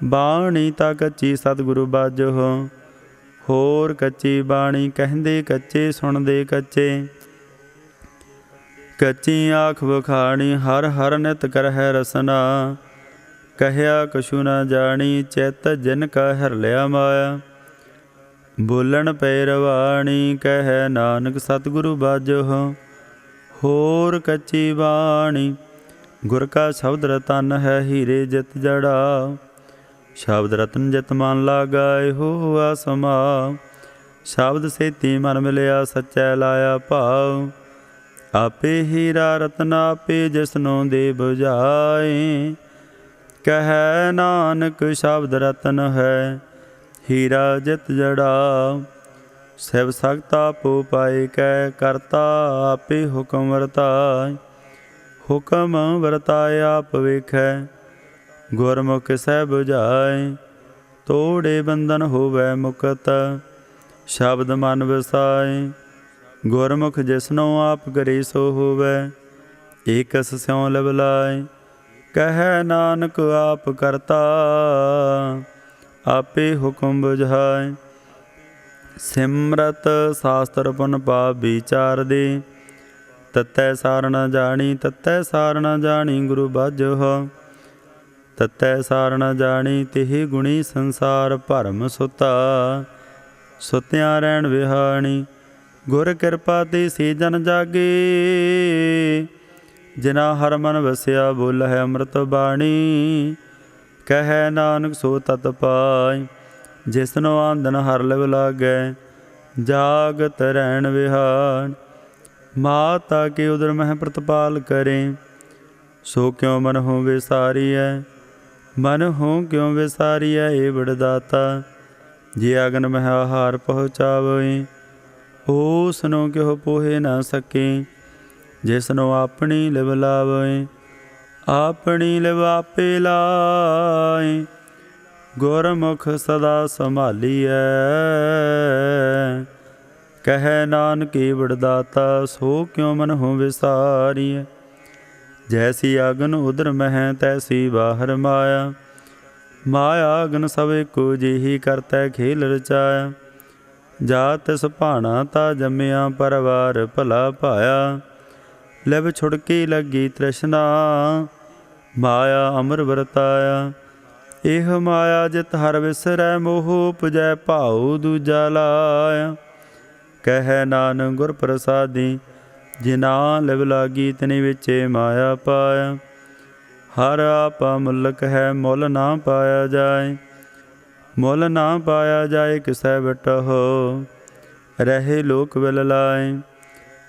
ਬਾਣੀ ਤਾਂ ਕੱਚੀ ਸਤਿਗੁਰੂ ਬਾਝੋ, ਹੋਰ ਕੱਚੀ ਬਾਣੀ। ਕਹਿੰਦੇ ਕੱਚੇ ਸੁਣਦੇ ਕੱਚੇ, ਕੱਚੀ ਆਖ ਵਖਾਣੀ। ਹਰ ਹਰ ਨਿਤ ਕਰਹਿ ਰਸਨਾ, ਕਹਿਆ ਕਛੂ ਨਾ ਜਾਣੀ। ਚਿਤ ਜਿਨ ਕਾ ਹਰ ਲਿਆ ਮਾਇਆ, ਬੋਲਣ ਪੈ ਰਵਾਣੀ। ਕਹਿ ਨਾਨਕ ਸਤਿਗੁਰੂ ਬਾਝੋ, ਹੋਰ ਕੱਚੀ ਬਾਣੀ। ਗੁਰ ਕਾ ਸ਼ਬਦ ਰਤਨ ਹੈ, ਹੀਰੇ ਜਿਤ ਜੜਾ। ਸ਼ਬਦ ਰਤਨ ਜਿਤ ਮਨ ਲਾਗਾਏ, ਹੋਆ ਸਮਾਉ। ਸ਼ਬਦ ਸੇਤੀ ਮਨ ਮਿਲਿਆ, ਸੱਚੈ ਲਾਇਆ ਭਾਉ। ਆਪੇ ਹੀਰਾ ਰਤਨ ਆਪੇ, ਜਿਸਨੋਂ ਦੇ ਬੁਝਾਏ। ਕਹਿ ਨਾਨਕ ਸ਼ਬਦ ਰਤਨ ਹੈ, ਹੀਰਾ ਜਿਤ ਜੜਾ। ਸਿਵ ਸਖਤ ਆਪੋ ਪਾਏ, ਕਹਿ ਕਰਤਾ ਆਪੇ ਹੁਕਮ ਵਰਤਾਏ। ਹੁਕਮ ਵਰਤਾਏ ਆਪ ਵੇਖੈ, ਗੁਰਮੁਖ ਸਹਿ ਬੁਝਾਏ। ਤੋੜੇ ਬੰਧਨ ਹੋਵੈ ਮੁਕਤ, ਸ਼ਬਦ ਮਨ ਵਸਾਏ। ਗੁਰਮੁਖ ਜਿਸਨੋਂ ਆਪ ਕਰੇ ਸੋ ਹੋਵੈ, ਏਕਸ ਸਿਉ ਲਵ ਲਾਏ। ਕਹਿ ਨਾਨਕ ਆਪ ਕਰਤਾ, ਆਪੇ ਹੁਕਮ ਬੁਝਾਏ। ਸਿਮਰਤ ਸਾਸਤਰ ਪੁਨ ਪਾਪ ਵਿਚਾਰ ਦੇ, ਤਤੈ ਸਾਰ ਨ ਜਾਣੀ। ਤਤੈ ਸਾਰ ਨ ਜਾਣੀ ਗੁਰੂ ਬਾਝੋ, ਤਤੈ ਸਾਰ ਨ ਜਾਣੀ। ਤਿਹ ਗੁਣੀ ਸੰਸਾਰ ਭਰਮ ਸੁਤਾ, ਸੁਤਿਆਂ ਰਹਿਣ ਵਿਹਾਣੀ। ਗੁਰ ਕਿਰਪਾ ਤੇ ਸੇ ਜਨ ਜਾਗੇ, ਜਿਨਾ ਹਰ ਮਨ ਵਸਿਆ। ਬੋਲਹਿ ਅੰਮ੍ਰਿਤ ਬਾਣੀ, ਕਹਿ ਨਾਨਕ ਸੋ ਤਤ ਪਾਇ। ਜਿਸਨੋ ਆਂਦਨ ਹਰ ਲਿਵ ਲਾਗੈ, ਜਾਗਤ ਰਹਿਣ ਵਿਹਾਣ। ਮਾਤਾ ਕੇ ਉਦਰ ਮਹਿ ਪ੍ਰਤਪਾਲ ਕਰੇ, ਸੋ ਕਿਉ ਮਨਹੁ ਵਿਸਾਰੀਐ। ਮਨਹੁ ਕਿਉ ਵਿਸਾਰੀਐ, ਏ ਵਡਦਾਤਾ। ਜੇ ਅਗਨ ਮਹਿ ਆਹਾਰ ਪਹੁੰਚਾਵੇ, ਓਸਨੋ ਕਿਉ ਪੋਹੇ ਨਾ ਸਕੇ। ਜਿਸਨੋ ਆਪਣੀ ਲਿਵ ਲਾਵੇ, ਆਪਣੀ ਲਿਵ ਆਪੇ ਲਾਏ। ਗੁਰਮੁਖ ਸਦਾ ਸੰਭਾਲੀਐ, ਕਹਿ ਨਾਨਕ ਏ ਵਡਦਾਤਾ। ਸੋ ਕਿਉ ਮਨਹੁ ਵਿਸਾਰੀਐ। ਜੈਸੀ ਅਗਨ ਉਦਰ ਮਹਿ, ਤੈਸੀ ਬਾਹਰ ਮਾਇਆ। ਮਾਇਆ ਅਗਨ ਸਭ ਏਕੋ, ਜਿਹੀ ਕਰਤੈ ਖੇਲ ਰਚਾਇਆ। ਜਾ ਤਿਸ ਭਾਣਾ ਤਾ ਜੰਮਿਆ ਪਰਵਾਰ ਭਲਾ ਭਾਇਆ। ਲਿਵ ਛੁੜਕੀ ਲੱਗੀ ਤ੍ਰਿਸ਼ਨਾ ਮਾਇਆ ਅਮਰ ਵਰਤਾਇਆ। ਇਹ ਮਾਇਆ ਜਿਤ ਹਰ ਵਿਸਰੈ ਮੋਹ ਉਪਜੈ ਭਾਉ ਦੂਜਾ ਲਾਇਆ। ਕਹਿ ਨਾਨਕ ਗੁਰ ਪ੍ਰਸਾਦੀ ਜਿਨਾ ਲਿਵ ਲਾਗੀ ਤਿਨੀ ਵਿੱਚੇ ਮਾਇਆ ਪਾਇਆ। ਹਰ ਆਪਾ ਮੁਲਕ ਹੈ ਮੁੱਲ ਨਾ ਪਾਇਆ ਜਾਏ। ਮੁੱਲ ਨਾ ਪਾਇਆ ਜਾਏ ਕਿਸੈ ਬਟਹੁ ਰਹੇ ਲੋਕ ਵਿਲ ਲਾਏ।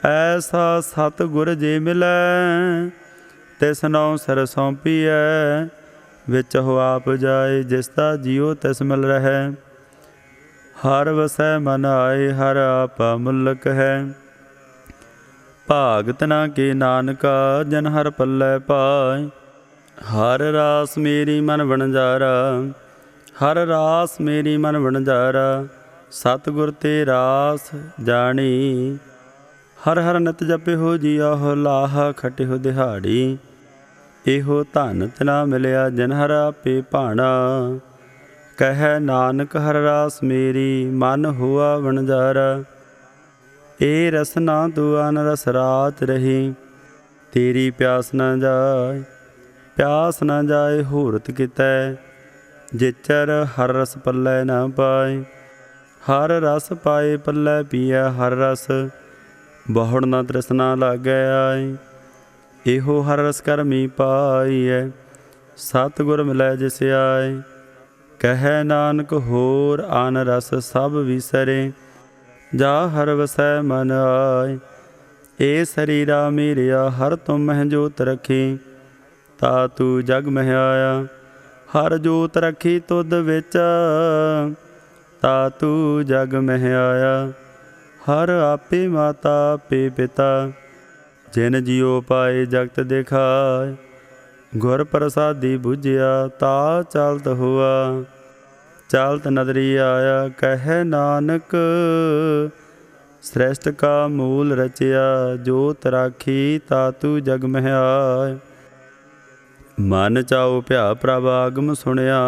ਐਸਾ ਸਤ ਗੁਰ ਜੇ ਮਿਲੈ ਤਿਸ ਨਉ ਸਿਰ ਸੌਂਪੀਐ। ਵਿੱਚ ਹੋ ਆਪ ਜਾਏ ਜਿਸ ਦਾ ਜੀਉ ਤਿਸ ਮਿਲ ਰਹਿ। ਹਰ ਵਸੈ ਮਨ ਆਏ ਹਰ ਆਪਾ ਮੁਲਕ ਹੈ। ਭਾਗਤ ਨਾ ਕੇ ਨਾਨਕਾ ਜਨ ਹਰ ਪੱਲੇ ਪਾਏ। ਹਰ ਰਾਸ ਮੇਰੀ ਮਨ ਵਣਜਾਰਾ ਹਰ ਰਾਸ ਮੇਰੀ ਮਨ ਵਣਜਾਰਾ। ਸਤਿਗੁਰ ਤੇ ਰਾਸ ਜਾਣੀ ਹਰ ਹਰ ਨਿਤ ਜਪਿਓ ਜੀਓ ਲਾਹ ਖਟਿਓ ਦਿਹਾੜੀ। ਇਹੋ ਧਨ ਤਨਾ ਮਿਲਿਆ ਜਿਨ ਹਰ ਆਪੇ ਭਾਣਾ। ਕਹਿ ਨਾਨਕ ਹਰ ਰਾਸ ਮੇਰੀ ਮਨ ਹੁਆ ਵਣਜਾਰਾ। ਏ ਰਸਨਾ ਤੂੰ ਅਨ ਰਸ ਰਾਤ ਰਹੀ ਤੇਰੀ ਪਿਆਸ ਨਾ ਜਾਏ। ਪਿਆਸ ਨਾ ਜਾਏ ਹੂਰਤ ਕਿਤੈ ਜਿਚਰ ਹਰ ਰਸ ਪੱਲੇ ਨਾ ਪਾਏ। ਹਰ ਰਸ ਪਾਏ ਪੱਲੇ ਪੀਐ ਹਰ ਰਸ ਬਹੁੜ ਨਾ ਤ੍ਰਿਸ਼ਨਾ ਲਾਗੈ ਆਏ। ਇਹੋ ਹਰ ਰਸ ਕਰਮੀ ਪਾਈਐ ਸਤਿਗੁਰ ਮਿਲੈ ਜਿਸ ਆਏ। ਕਹਿ ਨਾਨਕ ਹੋਰ ਆਨ ਰਸ ਸਭ ਵਿਸਰੇ ਜਾ ਹਰ ਵਸੈ ਮਨ ਆਏ। ਏ ਸਰੀਰਾ ਮੇਰਿਆ ਹਰ ਤੁਮ ਮਹਿ ਜੋਤ ਰੱਖੀ ਤਾ ਤੂੰ ਜਗ ਮਹਿ ਆਇਆ। ਹਰ ਜੋਤ ਰੱਖੀ ਤੁਧ ਵਿੱਚ ਤਾ ਤੂੰ ਜਗ ਮਹਿ ਆਇਆ। ਹਰ ਆਪੇ ਮਾਤਾ ਆਪੇ ਪਿਤਾ ਜਿਨ ਜੀਉ ਪਾਏ ਜਗਤ ਦਿਖਾਏ। ਗੁਰ ਪ੍ਰਸਾਦੀ ਬੁਝਿਆ ਤਾ ਚਲਤ ਹੁਆ ਚਲਤ ਨਦਰੀ ਆਇਆ। ਕਹਿ ਨਾਨਕ ਸ੍ਰੇਸ਼ਟ ਕਾ ਮੂਲ ਰਚਿਆ ਜੋਤ ਰਾਖੀ ਤਾ ਤੂੰ ਜਗ ਮਹਿ ਆਏ। ਮਨ ਚਾਉ ਭਿਆ ਪ੍ਰਭ ਆਗਮ ਸੁਣਿਆ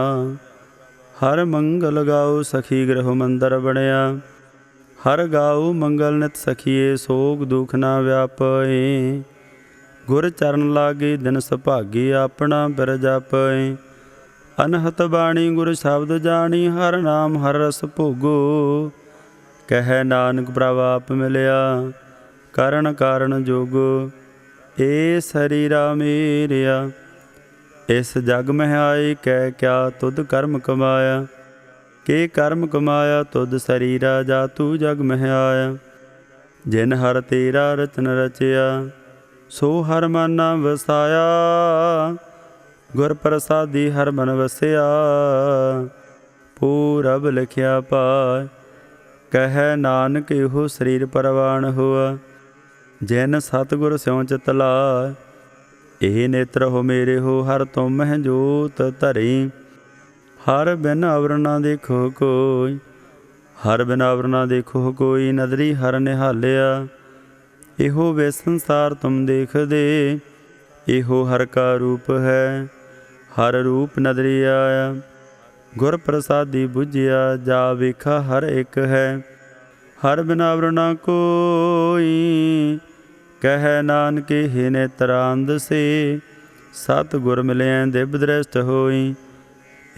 ਹਰ ਮੰਗਲ ਗਾਉ ਸਖੀ ਗ੍ਰਹਿ ਮੰਦਰ ਬਣਿਆ। ਹਰ ਗਾਉ ਮੰਗਲ ਨਿਤ ਸਖੀਏ ਸੋਗ ਦੁਖ ਨਾ ਵਿਆਪੇ। ਗੁਰ ਚਰਨ ਲਾਗੇ ਦਿਨ ਸੁਭਾਗੀ ਆਪਣਾ ਬਿਰ ਜਾਪੇ। ਅਨਹਤ ਬਾਣੀ ਗੁਰ ਸ਼ਬਦ ਜਾਣੀ ਹਰ ਨਾਮ ਹਰ ਰਸ ਭੋਗੋ। ਕਹਿ ਨਾਨਕ ਪ੍ਰਭ ਆਪ ਮਿਲਿਆ ਕਰਨ ਕਾਰਨ ਜੋਗੋ। ਏ ਸਰੀਰਾ ਮੇਰਿਆ ਇਸ ਜਗ ਮਹਿ ਆਏ ਕਹਿ ਕਿਆ ਤੁਧ ਕਰਮ ਕਮਾਇਆ। ਕੇ ਕਰਮ ਕਮਾਇਆ ਤੁਧ ਸਰੀਰਾ ਜਾ ਤੂੰ ਜਗ ਮਹਿ ਆਇਆ। ਜਿਨ ਹਰ ਤੇਰਾ ਰਚਨ ਰਚਿਆ ਸੋ ਹਰ ਮਨ ਨਾ ਵਸਾਇਆ। ਗੁਰ ਪ੍ਰਸਾਦੀ ਹਰ ਮਨ ਵਸਿਆ ਪੂਰਬ ਲਿਖਿਆ ਪਾਇ। ਕਹਿ ਨਾਨਕ ਇਹੋ ਸਰੀਰ ਪਰਵਾਨ ਹੋਆ ਜਿਨ ਸਤਿਗੁਰ ਸਿਉ ਚਿਤ ਲਾਇ। ਇਹ ਨੇਤਰ ਹੋ ਮੇਰੇ ਹੋ ਹਰ ਤੁਮ ਮਹਿ ਜੋਤ ਧਰੀ। ਹਰ ਬਿਨ ਅਵਰ ਨਾ ਦੇਖੋ ਕੋਈ ਹਰ ਬਿਨ ਅਵਰ ਨਾ ਦੇਖੋ ਕੋਈ। ਨਦਰੀ ਹਰ ਨਿਹਾਲਿਆ ਇਹੋ ਵੇ ਸੰਸਾਰ ਤੁਮ ਦੇਖਦੇ। ਇਹੋ ਹਰ ਕਾ ਰੂਪ ਹੈ ਹਰ ਰੂਪ ਨਦਰੀ ਆਇਆ। ਗੁਰ ਪ੍ਰਸਾਦੀ ਬੁਝਿਆ ਜਾ ਵੇਖਾ ਹਰ ਇੱਕ ਹੈ ਹਰ ਬਿਨ ਅਵਰ ਨਾ ਕੋਈ। ਕਹਿ ਨਾਨਕ ਇਹ ਨੇਤਰਾਂਦ ਸੇ ਸਤਿਗੁਰ ਮਿਲਿਆ ਦਿਵ ਦ੍ਰਿਸ਼ਟ ਹੋਈ।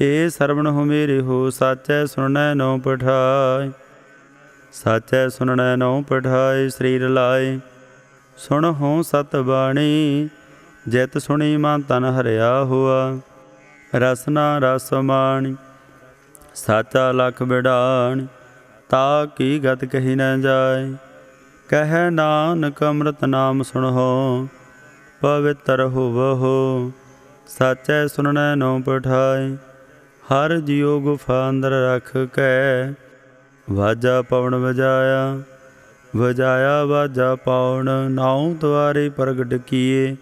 ਏ ਸਰਵਣ ਹੋ ਮੇਰੇ ਹੋ ਸਾਚੈ ਸੁਣੈ ਨਉ ਪਠਾਇ। ਸਾਚੈ ਸੁਣੈ ਨਉ ਪਠਾਇ ਸਰੀਰ ਲਾਏ। ਸੁਣ ਹੋ ਸਤ ਬਾਣੀ ਜਿਤ ਸੁਣੀ ਮਨ ਤਨ ਹਰਿਆ ਹੋਆ। ਰਸਨਾ ਰਸ ਮਾਣੀ ਸਾਚਾ ਲਖ ਬਿਡਾਣੀ ਤਾ ਕੀ ਗਤ ਕਹੀ ਨ ਜਾਏ। ਕਹਿ ਨਾਨਕ ਅੰਮ੍ਰਿਤ ਨਾਮ ਸੁਣਹੁ ਪਵਿੱਤਰ ਹੋਵਹੁ। ਸਾਚੈ ਸੁਣਨੈ ਨਉ ਪਠਾਇ ਹਰ ਜਿਉ ਗੁਫਾ ਅੰਦਰ ਰਖ ਕੇ। ਵਾਜਾ ਪਵਨ ਵਜਾਇਆ ਵਜਾਇਆ ਵਾਜਾ ਪਵਨ ਨਾਉ ਦੁਆਰੇ ਪ੍ਰਗਟ ਕੀਏ।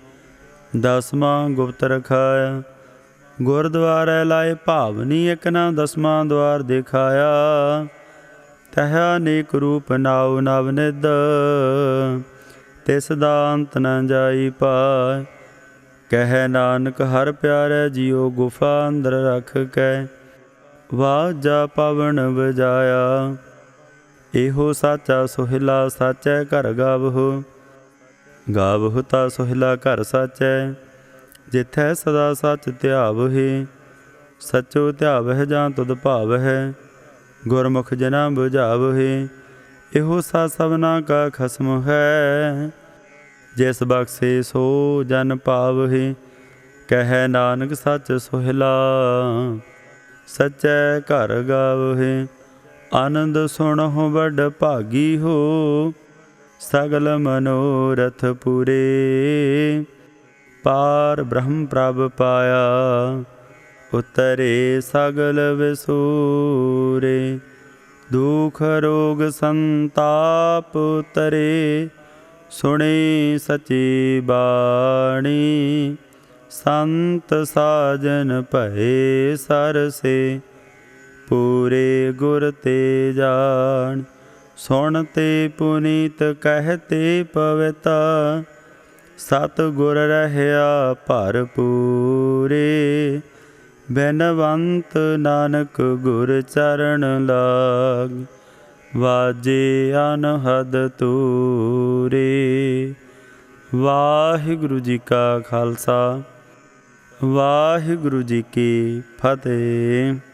ਦਸਵਾਂ ਗੁਪਤ ਰਖਾਇਆ ਗੁਰਦੁਆਰੇ ਲਾਏ ਭਾਵਨੀ ਇੱਕ ਨਾ ਦਸਵਾਂ ਦੁਆਰ ਦਿਖਾਇਆ। ਤਹ ਅਨੇਕ ਰੂਪ ਨਾਉ ਨਵ ਨਿਧ ਤਿਸ ਦਾ ਅੰਤ ਨ ਜਾਈ ਪਾਇ। ਕਹਿ ਨਾਨਕ ਹਰ ਪਿਆਰੇ ਜੀਉ ਗੁਫਾ ਅੰਦਰ ਰਖ ਕੇ। ਵਾਜਾ ਪਵਨ ਵਜਾਇਆ एहो साचा सोहिला साचै घर गावहो। गावहो ता सोहिला घर साचै, जिथै सदा सच ध्यावहे। सचो ध्यावह जां तुध भावह, गुरमुख जना बुझावहे। एहो सा सबना का खसम है, जिस बख्शे सो जन पावहे। कहै नानक सच सोहिला, सच्चै घर गावहे। आनंद सुनहु बड़ भागी हो, सगल मनोरथ पूरे। पार ब्रह्म प्रभ पाया, उतरे सगल विसूरे। दुख रोग संताप उतरे, सुने सची बाणी। संत साजन भये सरसे, पूरे गुर ते जान। सुनते पुनीत कहते पविता, सतगुर रहया भरपूरे। बिनवंत नानक गुर चरण लाग, वाजे अनहद तूरे। वाहिगुरु जी का खालसा, वाहिगुरु जी की फतेह।